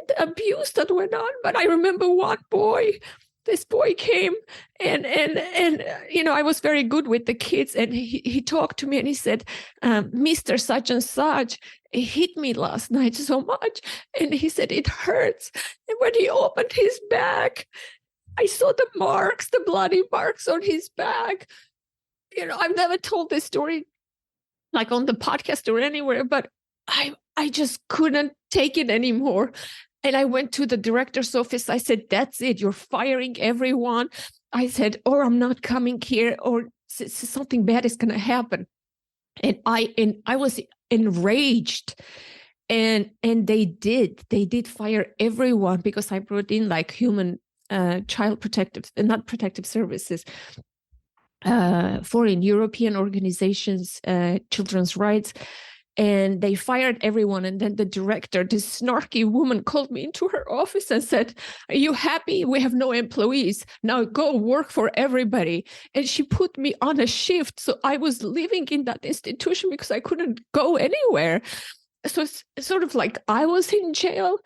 the abuse that went on. But I remember one boy. This boy came and I was very good with the kids, and he talked to me and he said, Mr. Such and Such, he hit me last night so much. And he said, it hurts. And when he opened his bag, I saw the marks, the bloody marks on his back. I've never told this story like on the podcast or anywhere, but I just couldn't take it anymore. And I went to the director's office. I said, that's it. You're firing everyone. I said, or I'm not coming here, or something bad is going to happen. And I was enraged. And they did fire everyone, because I brought in like human child protective, not protective services, foreign European organizations, children's rights. And they fired everyone. And then the director, this snarky woman, called me into her office and said, are you happy? We have no employees. Now go work for everybody. And she put me on a shift. So I was living in that institution because I couldn't go anywhere. So it's sort of like I was in jail.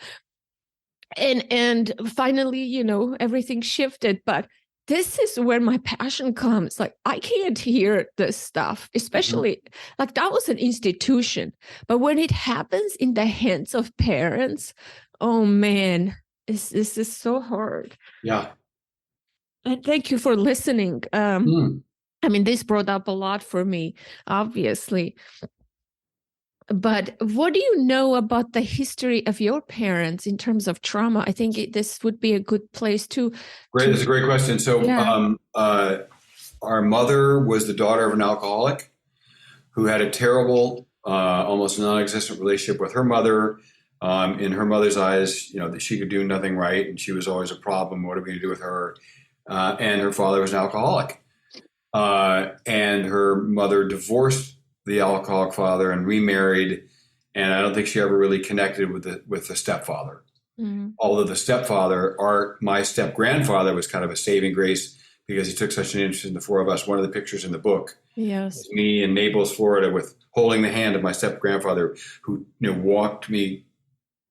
And finally, everything shifted. But this is where my passion comes. Like, I can't hear this stuff, especially like that was an institution. But when it happens in the hands of parents, oh man, this is so hard. Yeah. And thank you for listening. I mean, this brought up a lot for me, obviously. But what do you know about the history of your parents in terms of trauma? I think this would be a good place to. Great, that's a great question. So, our mother was the daughter of an alcoholic who had a terrible, almost non-existent relationship with her mother. In her mother's eyes, that she could do nothing right, and she was always a problem. What are we going to do with her? And her father was an alcoholic, and her mother divorced the alcoholic father and remarried, and I don't think she ever really connected with the stepfather. Mm-hmm. Although the stepfather, my step grandfather, was kind of a saving grace because he took such an interest in the four of us. One of the pictures in the book, is me in Naples, Florida, with holding the hand of my step grandfather, who walked me,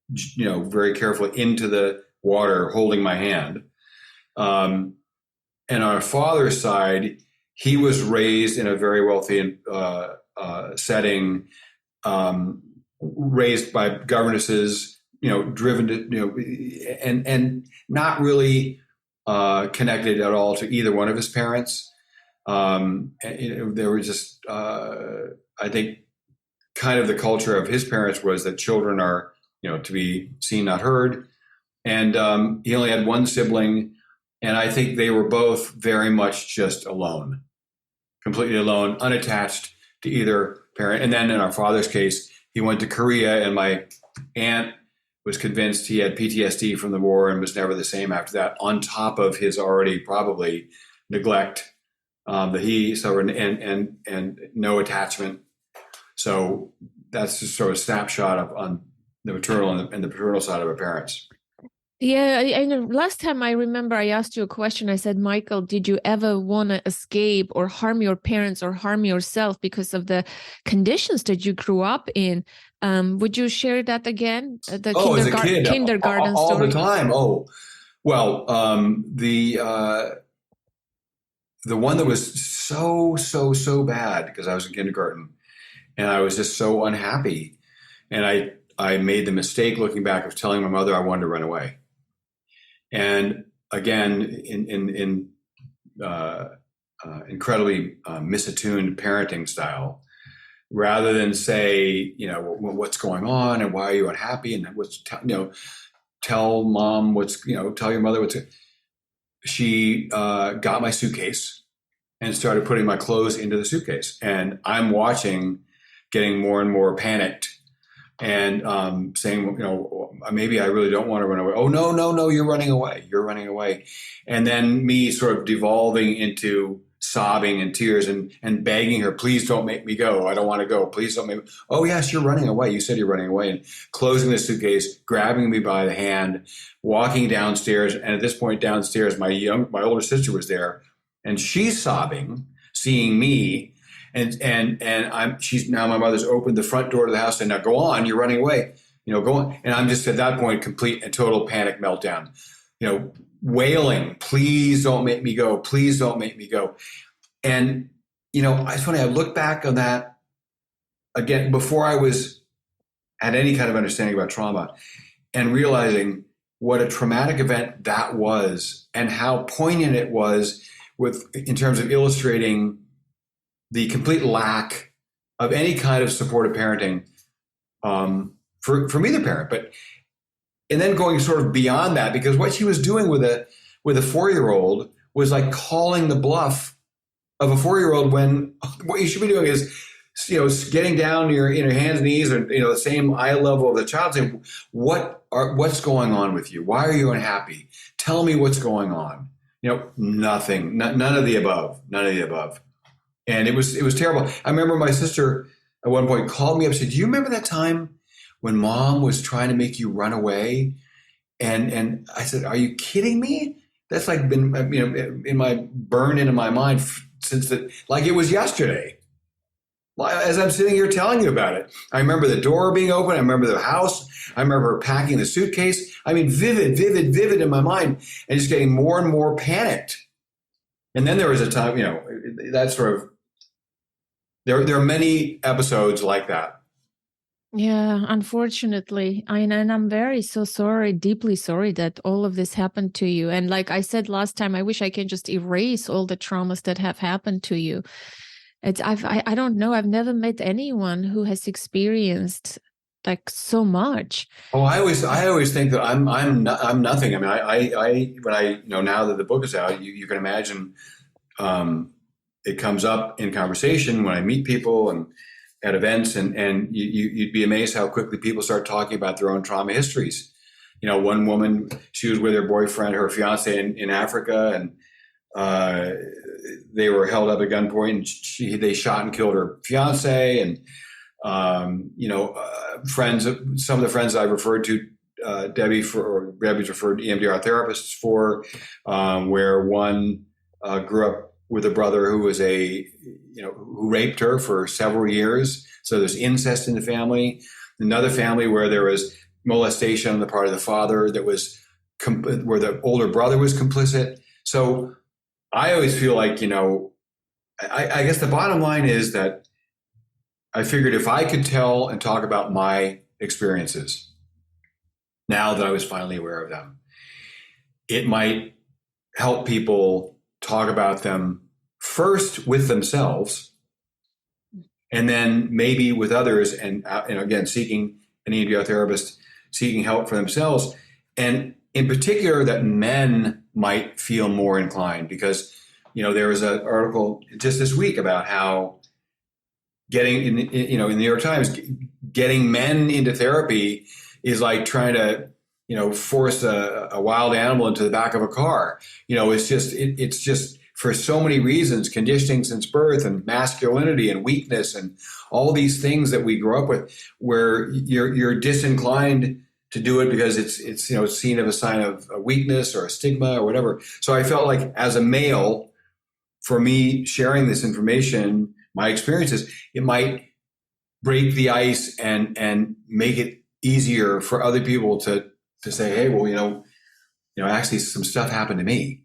very carefully into the water, holding my hand. And on our father's side, he was raised in a very wealthy setting, raised by governesses, driven to, and not really connected at all to either one of his parents. They were just, I think, kind of the culture of his parents was that children are, to be seen, not heard. And he only had one sibling. And I think they were both very much just alone, completely alone, unattached to either parent. And then in our father's case, he went to Korea, and my aunt was convinced he had PTSD from the war and was never the same after that, on top of his already probably neglect that he suffered, and no attachment. So that's just sort of a snapshot of on the maternal and the paternal side of our parents. Yeah, and last time I remember I asked you a question. I said, Michael, did you ever want to escape or harm your parents or harm yourself because of the conditions that you grew up in? Would you share that again? As a kid, kindergarten all story? the time. Oh, well, the one that was so bad, because I was in kindergarten and I was just so unhappy, and I made the mistake, looking back, of telling my mother I wanted to run away. And again, in incredibly misattuned parenting style, rather than say, what's going on and why are you unhappy, and tell mom tell your mother she got my suitcase and started putting my clothes into the suitcase, and I'm watching, getting more and more panicked, and saying, maybe I really don't want to run away. Oh, no, you're running away. And then me sort of devolving into sobbing and tears and begging her, please don't make me go. I don't want to go. Please don't make me. Oh, yes, you're running away. You said you're running away. And closing the suitcase, grabbing me by the hand, walking downstairs. And at this point downstairs, my older sister was there, and she's sobbing, seeing me. And she's now, my mother's opened the front door to the house and now go on, you're running away, go on. And I'm just at that point, complete and total panic meltdown, wailing, please don't make me go. Please don't make me go. And, it's funny. I look back on that again, before I had any kind of understanding about trauma, and realizing what a traumatic event that was and how poignant it was in terms of illustrating the complete lack of any kind of supportive parenting for me, the parent. And then going sort of beyond that, because what she was doing with a 4-year-old was like calling the bluff of a 4-year-old, when what you should be doing is, getting down to your hands and knees, or the same eye level of the child, saying, what's going on with you? Why are you unhappy? Tell me what's going on. Nothing. None of the above. None of the above. And it was terrible. I remember my sister at one point called me up and said, do you remember that time when mom was trying to make you run away? And I said, are you kidding me? That's like been, burned into my mind since like it was yesterday. As I'm sitting here telling you about it, I remember the door being open. I remember the house. I remember her packing the suitcase. Vivid in my mind, and just getting more and more panicked. And then there was a time, that sort of, there are many episodes like that. Yeah, unfortunately. And I'm so sorry, deeply sorry that all of this happened to you. And like I said last time, I wish I can just erase all the traumas that have happened to you. I don't know. I've never met anyone who has experienced like so much. Oh, I always think that I'm nothing. I when I now that the book is out, you can imagine, it comes up in conversation when I meet people and at events, and you'd be amazed how quickly people start talking about their own trauma histories. One woman, she was with her boyfriend, her fiance in Africa, and they were held up at gunpoint, and they shot and killed her fiance. And friends, some of the friends I referred to, Debbie's referred to EMDR therapists for, where one grew up with a brother who was who raped her for several years. So there's incest in the family. Another family where there was molestation on the part of the father that was where the older brother was complicit. So I always feel like, I guess the bottom line is that I figured if I could tell and talk about my experiences, now that I was finally aware of them, it might help people talk about them first with themselves, and then maybe with others, and again, seeking an EMDR therapist, seeking help for themselves. And in particular that men might feel more inclined, because, there was an article just this week about how getting in the New York Times, getting men into therapy is like trying to, force a wild animal into the back of a car. It's just for so many reasons, conditioning since birth and masculinity and weakness and all these things that we grow up with, where you're disinclined to do it because it's seen as a sign of a weakness or a stigma or whatever. So I felt like as a male, for me, sharing this information, my experiences, it might break the ice and make it easier for other people to say, hey, well, actually some stuff happened to me.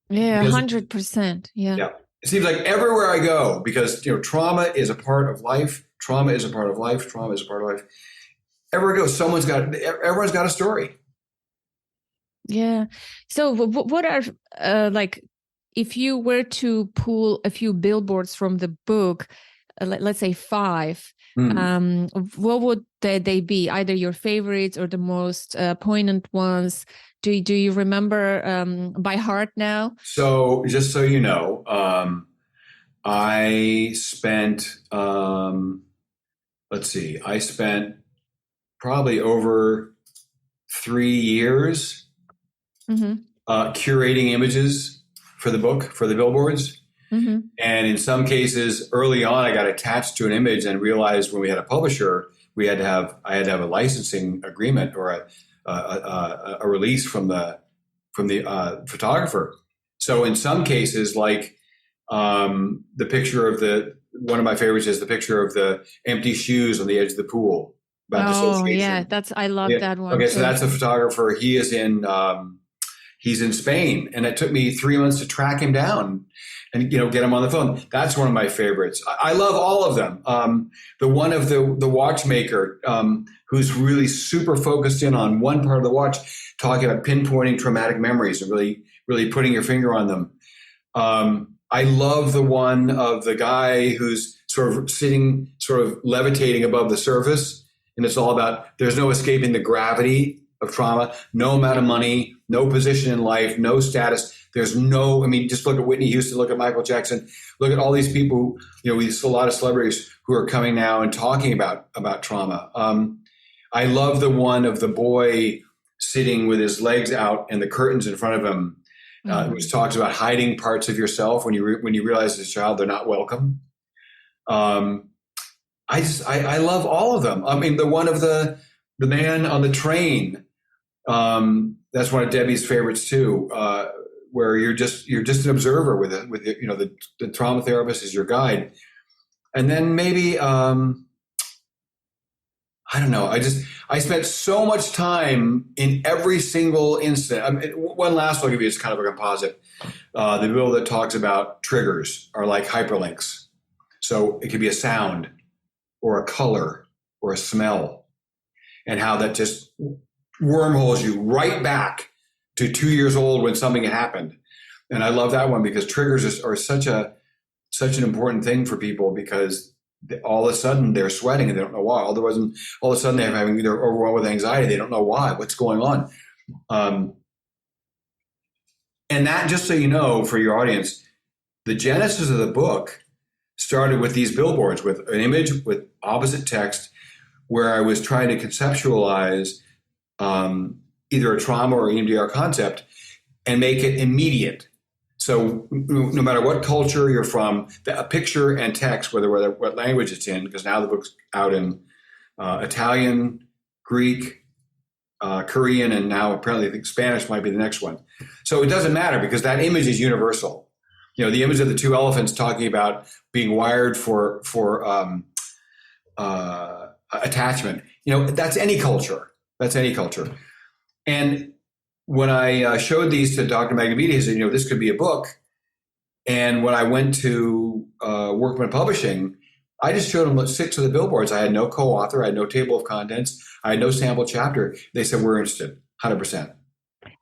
Yeah, 100%. Yeah. It seems like everywhere I go, because trauma is a part of life. Trauma is a part of life. Trauma is a part of life. Everywhere I go, everyone's got a story. Yeah. So what are if you were to pull a few billboards from the book, let's say 5, what would they be? Either your favorites or the most poignant ones? Do you remember by heart now? So just so you know, I spent, I spent probably over 3 years curating images for the book, for the billboards. And in some cases, early on, I got attached to an image and realized when we had a publisher, I had to have a licensing agreement or a release from the photographer. So in some cases, like the picture of one of my favorites is the picture of the empty shoes on the edge of the pool. Oh yeah, I love that one. Okay, so that's a photographer. He is he's in Spain, and it took me 3 months to track him down and get him on the phone. That's one of my favorites. I love all of them. The one of the watchmaker who's really super focused in on one part of the watch, talking about pinpointing traumatic memories and really putting your finger on them. I love the one of the guy who's sort of sitting, sort of levitating above the surface, and it's all about there's no escaping the gravity of trauma, no amount of money, no position in life, no status. There's just look at Whitney Houston, look at Michael Jackson, look at all these people, we see a lot of celebrities who are coming now and talking about trauma. I love the one of the boy sitting with his legs out and the curtains in front of him, which talks about hiding parts of yourself when you realize as a child they're not welcome. I love all of them. I mean, the one of the man on the train, that's one of Debbie's favorites too, where you're just an observer with the trauma therapist is your guide. And then maybe, I don't know. I spent so much time in every single incident. One last one I'll give you is kind of a composite. The bill that talks about triggers are like hyperlinks. So it could be a sound or a color or a smell, and how that just wormholes you right back to 2 years old when something had happened. And I love that one because triggers are such an important thing for people, because all of a sudden they're sweating and they don't know why. All of a sudden they're overwhelmed with anxiety. They don't know why. What's going on? And that, just so you know, for your audience, the genesis of the book started with these billboards, with an image with opposite text, where I was trying to conceptualize either a trauma or EMDR concept and make it immediate. So no matter what culture you're from, a picture and text, whether what language it's in, because now the book's out in Italian, Greek, Korean, and now apparently I think Spanish might be the next one. So it doesn't matter because that image is universal. The image of the 2 elephants talking about being wired for attachment. That's any culture. That's any culture. And when I showed these to Dr. Magnaviti, he said, this could be a book. And when I went to Workman Publishing, I just showed them 6 of the billboards. I had no co-author. I had no table of contents. I had no sample chapter. They said, we're interested, 100%.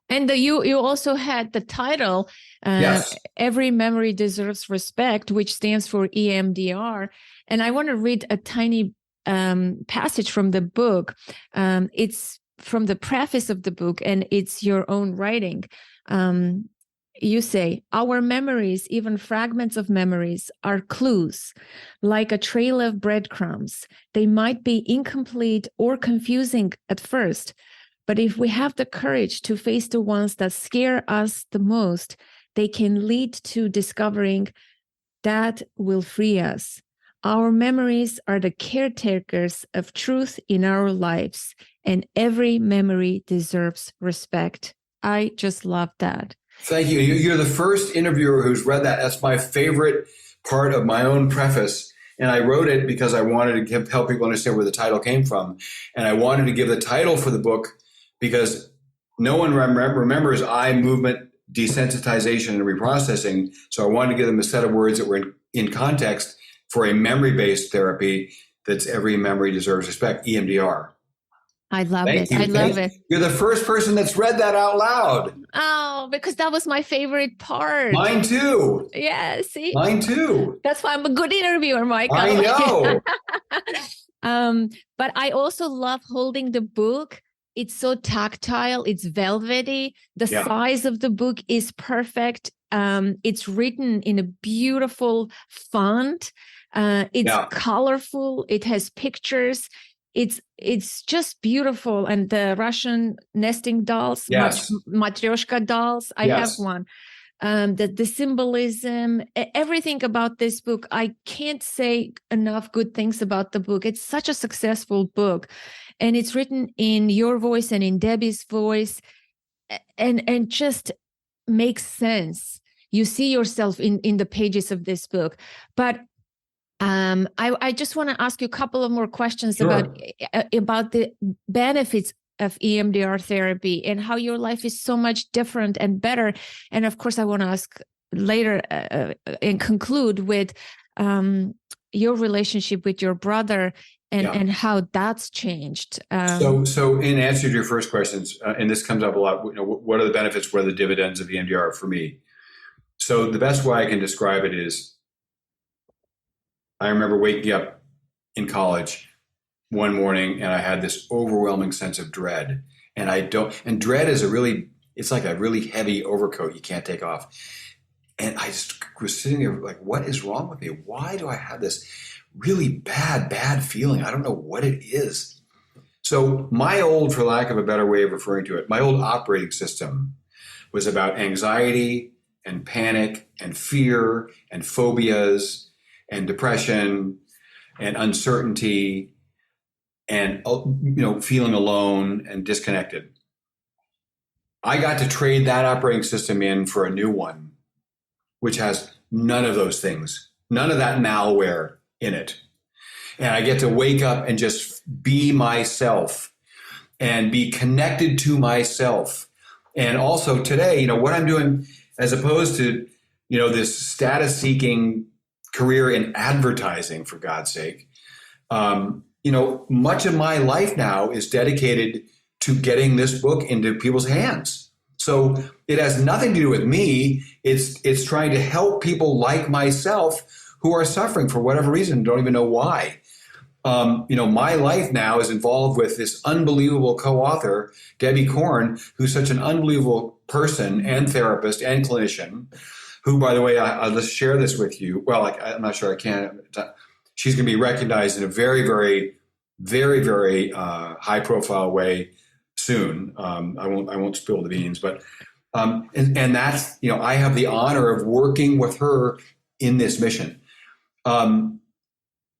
And you also had the title, yes. Every Memory Deserves Respect, which stands for EMDR. And I want to read a tiny passage from the book. It's from the preface of the book, and it's your own writing. You say, our memories, even fragments of memories, are clues, like a trail of breadcrumbs. They might be incomplete or confusing at first, but if we have the courage to face the ones that scare us the most, they can lead to discovering that will free us. Our memories are the caretakers of truth in our lives, and every memory deserves respect. I just love that. Thank you. You're the first interviewer who's read that. That's my favorite part of my own preface. And I wrote it because I wanted to help people understand where the title came from. And I wanted to give the title for the book because no one remembers eye movement desensitization and reprocessing. So I wanted to give them a set of words that were in context for a memory-based therapy that's every memory deserves respect, EMDR. I love it. I love it. You're the first person that's read that out loud. Oh, because that was my favorite part. Mine too. Yeah, see? Mine too. That's why I'm a good interviewer, Michael. I know. But I also love holding the book. It's so tactile. It's velvety. The size of the book is perfect. It's written in a beautiful font. It's colorful. It has pictures. It's just beautiful. And the Russian nesting dolls, matryoshka dolls, I have one. The symbolism, everything about this book, I can't say enough good things about the book. It's such a successful book. And it's written in your voice and in Debbie's voice, and just makes sense. You see yourself in the pages of this book. But I just want to ask you a couple of more questions about the benefits of EMDR therapy and how your life is so much different and better. And of course, I want to ask later and conclude with your relationship with your brother and how that's changed. So in answer to your first questions, and this comes up a lot, what are the benefits, what are the dividends of EMDR for me? So the best way I can describe it is, I remember waking up in college one morning and I had this overwhelming sense of dread. And dread is it's like a really heavy overcoat you can't take off. And I just was sitting there like, what is wrong with me? Why do I have this really bad feeling? I don't know what it is. So my old, for lack of a better way of referring to it, my old operating system was about anxiety and panic and fear and phobias and depression and uncertainty and feeling alone and disconnected. I got to trade that operating system in for a new one, which has none of those things, none of that malware in it. And I get to wake up and just be myself and be connected to myself. And also today, what I'm doing, as opposed to, this status-seeking career in advertising, for God's sake, much of my life now is dedicated to getting this book into people's hands. So it has nothing to do with me. It's trying to help people like myself who are suffering for whatever reason, don't even know why. My life now is involved with this unbelievable co-author, Debbie Korn, who's such an unbelievable person and therapist and clinician, who, by the way, I'll just share this with you. Well, I'm not sure I can. She's going to be recognized in a very, very, very, very high-profile way soon. I won't spill the beans, but and that's I have the honor of working with her in this mission.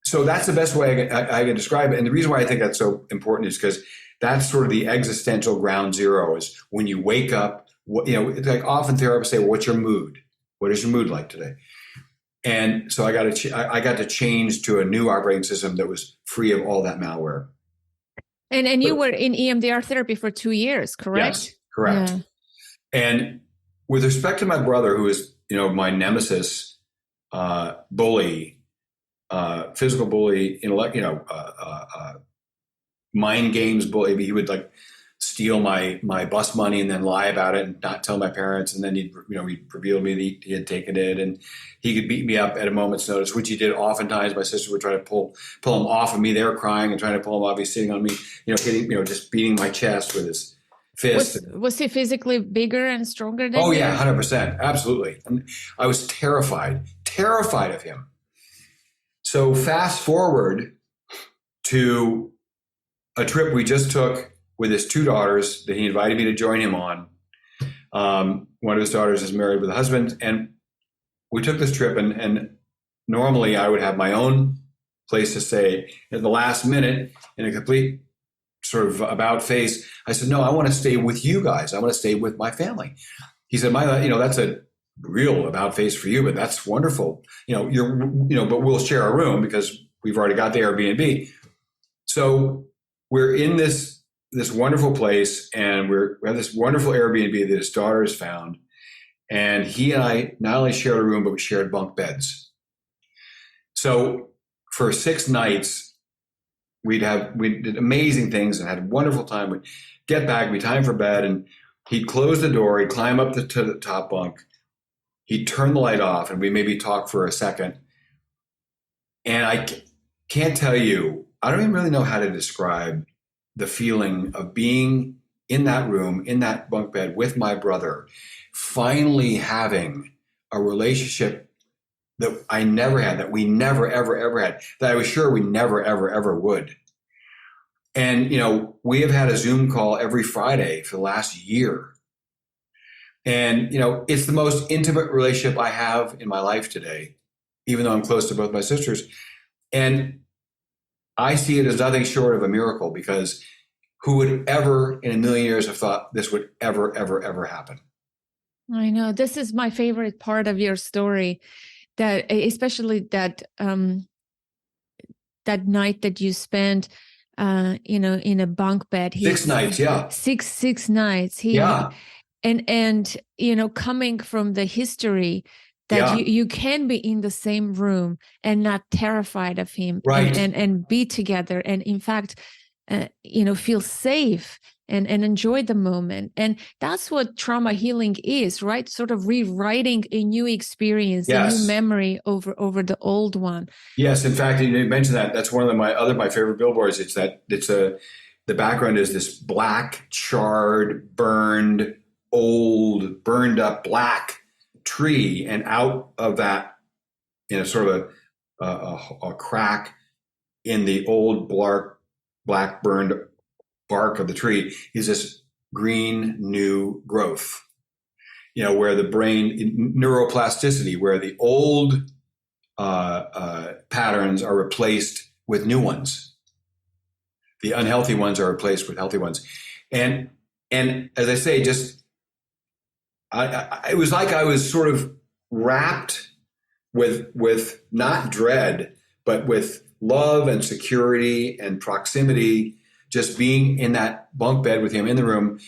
So that's the best way I can describe it. And the reason why I think that's so important is because that's sort of the existential ground zero. Is when you wake up. It's like often therapists say, well, "What's your mood? What is your mood like today?" And so I got to change to a new operating system that was free of all that malware. And you were in EMDR therapy for 2 years, correct? Yes, correct. Yeah. And with respect to my brother, who is my nemesis, bully, physical bully, mind games bully, he would steal my bus money and then lie about it and not tell my parents. And then he'd reveal to me that he had taken it, and he could beat me up at a moment's notice, which he did oftentimes. My sister would try to pull him off of me. They were crying and trying to pull him off. He's sitting on me, hitting, just beating my chest with his fist. Was he physically bigger and stronger than you? Oh yeah, 100%. Absolutely. And I was terrified of him. So fast forward to a trip we just took with his 2 daughters that he invited me to join him on. One of his daughters is married with a husband, and we took this trip, and normally I would have my own place to stay. At the last minute, in a complete sort of about face, I said, no, I want to stay with you guys. I want to stay with my family. He said, that's a real about face for you, but that's wonderful. But we'll share a room because we've already got the Airbnb. So we're in this wonderful place, and we have this wonderful Airbnb that his daughters found. And he and I not only shared a room, but we shared bunk beds. So for 6 nights, we did amazing things and had a wonderful time. We'd get back, it'd be time for bed, and he'd close the door, he'd climb up to the top bunk, he'd turn the light off, and we maybe talk for a second. And I can't tell you, I don't even really know how to describe the feeling of being in that room, in that bunk bed with my brother, finally having a relationship that I never had, that we never, ever, ever had, that I was sure we never, ever, ever would. And, we have had a Zoom call every Friday for the last year. And, it's the most intimate relationship I have in my life today, even though I'm close to both my sisters. And I see it as nothing short of a miracle, because who would ever in a million years have thought this would ever, ever, ever happen? I know. This is my favorite part of your story, that especially that night that you spent, in a bunk bed. 6 nights, yeah. Six nights. And coming from the history that you can be in the same room and not terrified of him, right, and be together, and in fact, feel safe and enjoy the moment. And that's what trauma healing is, right? Sort of rewriting a new experience, a new memory over the old one. Yes, in fact, you mentioned that. That's one of my favorite billboards. The background is this black, charred, burned up black tree, and out of that, sort of a crack in the old black burned bark of the tree is this green new growth, where the brain, neuroplasticity, where the old patterns are replaced with new ones. The unhealthy ones are replaced with healthy ones. And as I say, it was like I was sort of wrapped with not dread, but with love and security and proximity, just being in that bunk bed with him in the room.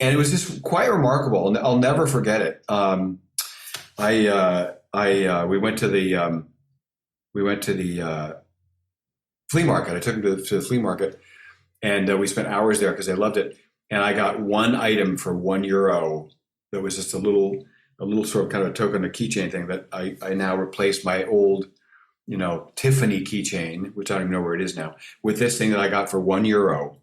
And it was just quite remarkable, and I'll never forget it. We went to the flea market. I took him to the flea market, and we spent hours there because I loved it. And I got one item for €1 that was just a little sort of kind of token, a keychain thing that I now replaced my old, Tiffany keychain, which I don't even know where it is now, with this thing that I got for €1,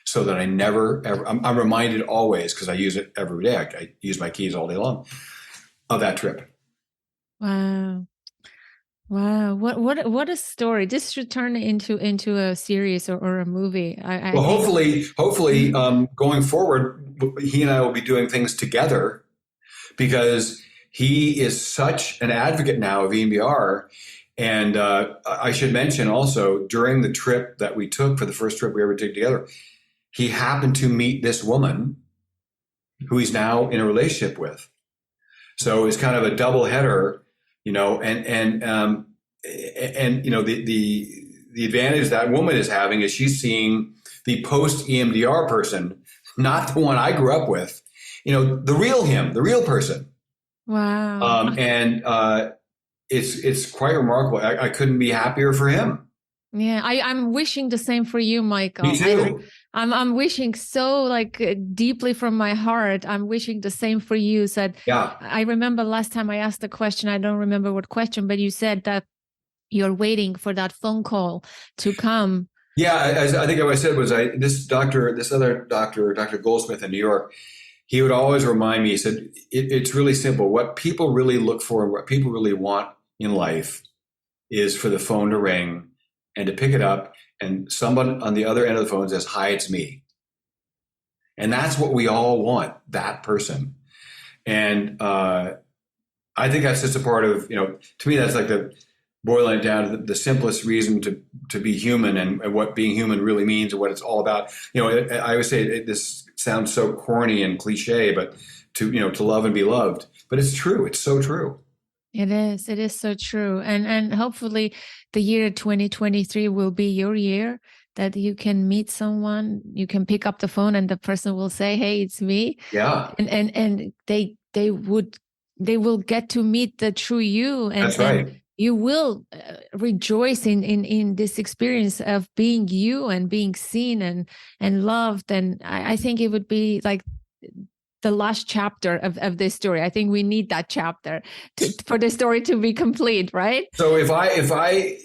so that I never, ever, I'm reminded always, because I use it every day. I use my keys all day long, of that trip. Wow. What a story. This should turn into a series or a movie. Well, hopefully, going forward, he and I will be doing things together, because he is such an advocate now of EMDR. And I should mention also, during the trip that we took, for the first trip we ever took together, he happened to meet this woman who he's now in a relationship with. So it's kind of a double header, and the advantage that woman is having is she's seeing the post EMDR person, not the one I grew up with, the real him, the real person. Wow. It's quite remarkable. I couldn't be happier for him. Yeah, I'm wishing the same for you, Michael. Me too. I'm wishing so deeply from my heart. I'm wishing the same for you. Said, Yeah. I remember last time I asked the question, I don't remember what question, but you said that you're waiting for that phone call to come. Yeah, I think what I said was this other doctor, Dr. Goldsmith in New York, he would always remind me, he said, it's really simple. What people really look for and what people really want in life is for the phone to ring and to pick it up and someone on the other end of the phone says, "Hi, it's me." And that's what we all want, that person. And I think that's just a part of, to me, that's like boiling it down to the simplest reason to be human and what being human really means and what it's all about. I always say this sounds so corny and cliche, but to love and be loved. But it's true. It's so true. It is. It is so true. And hopefully the year 2023 will be your year that you can meet someone, you can pick up the phone and the person will say, "Hey, it's me." Yeah. And they will get to meet the true you. And, that's right. And you will rejoice in this experience of being you and being seen and loved. And I think it would be like the last chapter of this story. I think we need that chapter for the story to be complete, right? So if I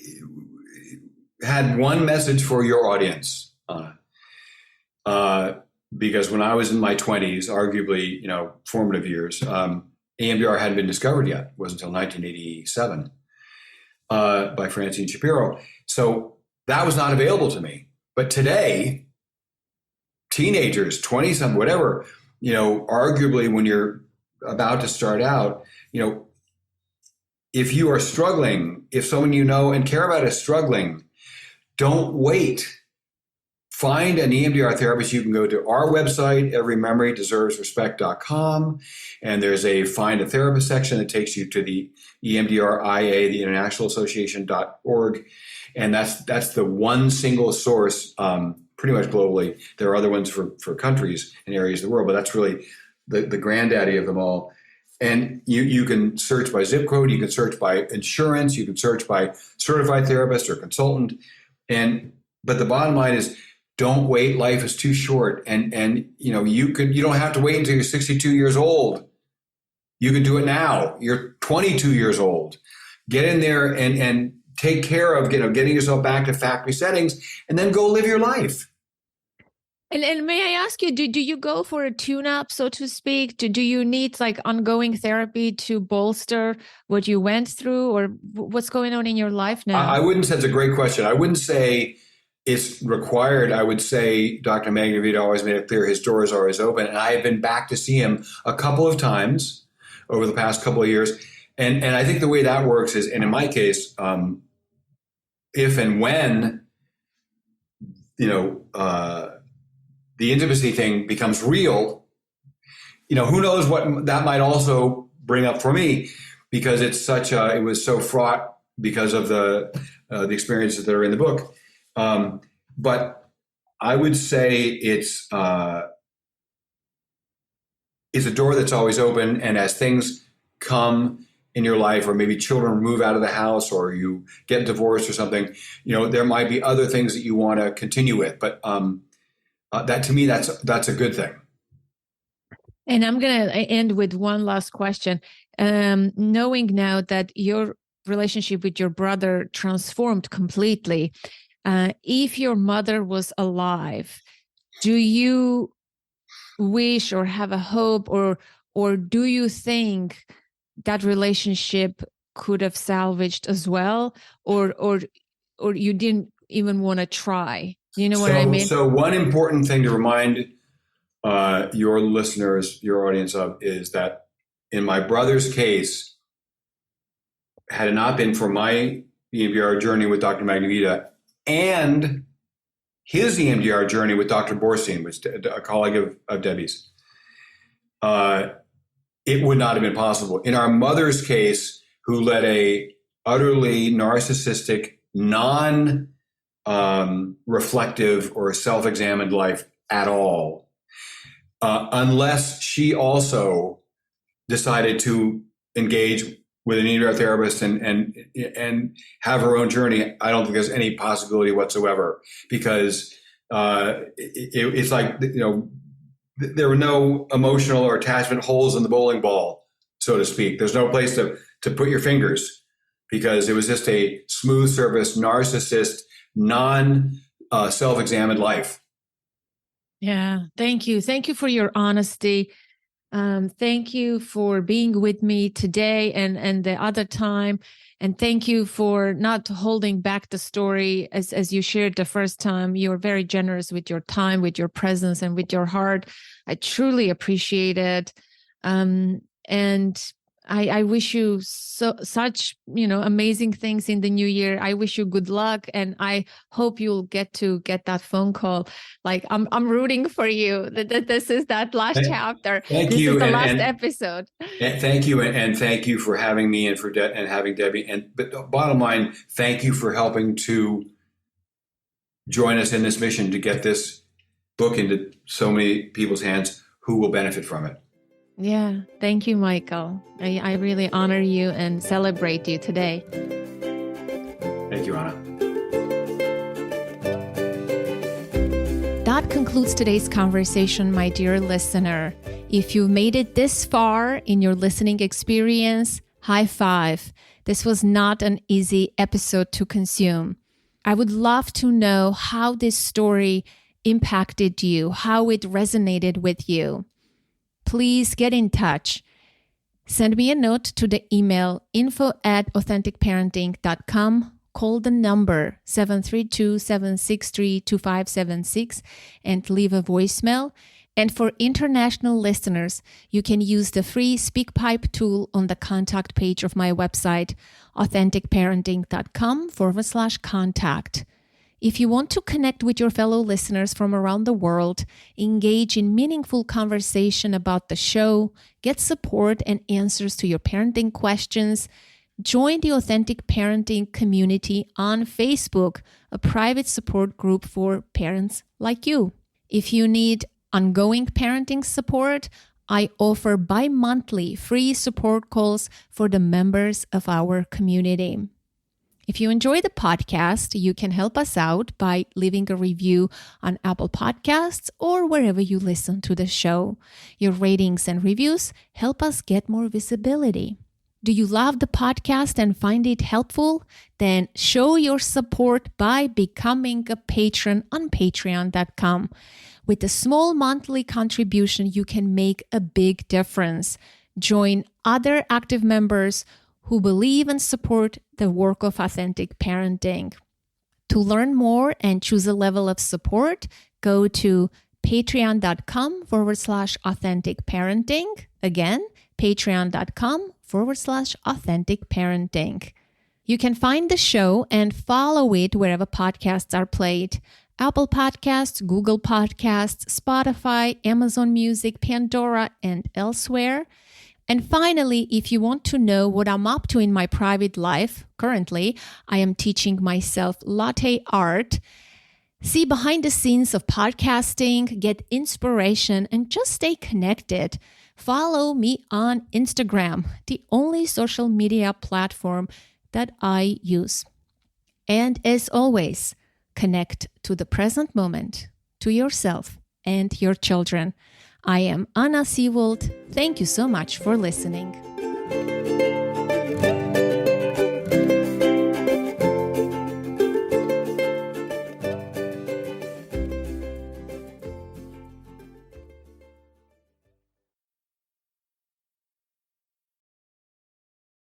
had one message for your audience, because when I was in my 20s, arguably, formative years, EMDR hadn't been discovered yet. It wasn't until 1987 by Francine Shapiro. So that was not available to me. But today, teenagers, 20-something, whatever, arguably when you're about to start out, if you are struggling, if someone you know and care about is struggling, don't wait. Find an EMDR therapist. You can go to our website, everymemorydeservesrespect.com, and there's a Find a Therapist section that takes you to the EMDRIA, the International Association.org, and that's the one single source pretty much globally. There are other ones for countries and areas of the world, but that's really the granddaddy of them all. And you can search by zip code, you can search by insurance, you can search by certified therapist or consultant. But the bottom line is, don't wait. Life is too short. And you don't have to wait until you're 62 years old. You can do it now. You're 22 years old. Get in there and take care of getting yourself back to factory settings, and then go live your life. And may I ask you, do you go for a tune-up, so to speak? Do you need ongoing therapy to bolster what you went through, or what's going on in your life now? I wouldn't say it's a great question. I wouldn't say it's required. I would say Dr. Magnavita always made it clear his doors are always open. And I have been back to see him a couple of times over the past couple of years. And I think the way that works is, and in my case, if and when, the intimacy thing becomes real, who knows what that might also bring up for me, because it was so fraught because of the experiences that are in the book. But I would say it's a door that's always open. And as things come in your life, or maybe children move out of the house, or you get divorced or something, there might be other things that you want to continue with. But that, to me, that's a good thing. And I'm going to end with one last question. Knowing now that your relationship with your brother transformed completely, if your mother was alive, do you wish or have a hope, or do you think that relationship could have salvaged as well, or you didn't even want to try? You know what I mean? So one important thing to remind your listeners, your audience of, is that in my brother's case, had it not been for my EMDR journey with Dr. Magnavita and his EMDR journey with Dr. Borstein, which a colleague of Debbie's, it would not have been possible. In our mother's case, who led a utterly narcissistic, non-reflective or self-examined life at all, unless she also decided to engage with an EMDR therapist and have her own journey, I don't think there's any possibility whatsoever, because it's like, there were no emotional or attachment holes in the bowling ball, so to speak. There's no place to put your fingers, because it was just a smooth surface, narcissist, self-examined life. Yeah, thank you. Thank you for your honesty. Thank you for being with me today and the other time. And thank you for not holding back the story as you shared the first time. You were very generous with your time, with your presence, and with your heart. I truly appreciate it. And I wish you such amazing things in the new year. I wish you good luck, and I hope you'll get that phone call. Like I'm rooting for you. That this is that last chapter. Thank this you. Is the last episode. And thank you, and thank you for having me and and having Debbie. But bottom line, thank you for helping to join us in this mission to get this book into so many people's hands who will benefit from it. Yeah, thank you, Michael. I really honor you and celebrate you today. Thank you, Anna. That concludes today's conversation, my dear listener. If you made it this far in your listening experience, high five. This was not an easy episode to consume. I would love to know how this story impacted you, how it resonated with you. Please get in touch. Send me a note to the email info@authenticparenting.com. Call the number 732-763-2576 and leave a voicemail. And for international listeners, you can use the free SpeakPipe tool on the contact page of my website, authenticparenting.com/contact. If you want to connect with your fellow listeners from around the world, engage in meaningful conversation about the show, get support and answers to your parenting questions, join the Authentic Parenting community on Facebook, a private support group for parents like you. If you need ongoing parenting support, I offer bi-monthly free support calls for the members of our community. If you enjoy the podcast, you can help us out by leaving a review on Apple Podcasts or wherever you listen to the show. Your ratings and reviews help us get more visibility. Do you love the podcast and find it helpful? Then show your support by becoming a patron on patreon.com. With a small monthly contribution, you can make a big difference. Join other active members who believe and support the work of authentic parenting. To learn more and choose a level of support, go to patreon.com/authentic parenting. Again, patreon.com/authentic parenting. You can find the show and follow it wherever podcasts are played. Apple Podcasts, Google Podcasts, Spotify, Amazon Music, Pandora, and elsewhere. And finally, if you want to know what I'm up to in my private life, currently, I am teaching myself latte art. See behind the scenes of podcasting, get inspiration, and just stay connected. Follow me on Instagram, the only social media platform that I use. And as always, connect to the present moment, to yourself and your children. I am Anna Seawold. Thank you so much for listening.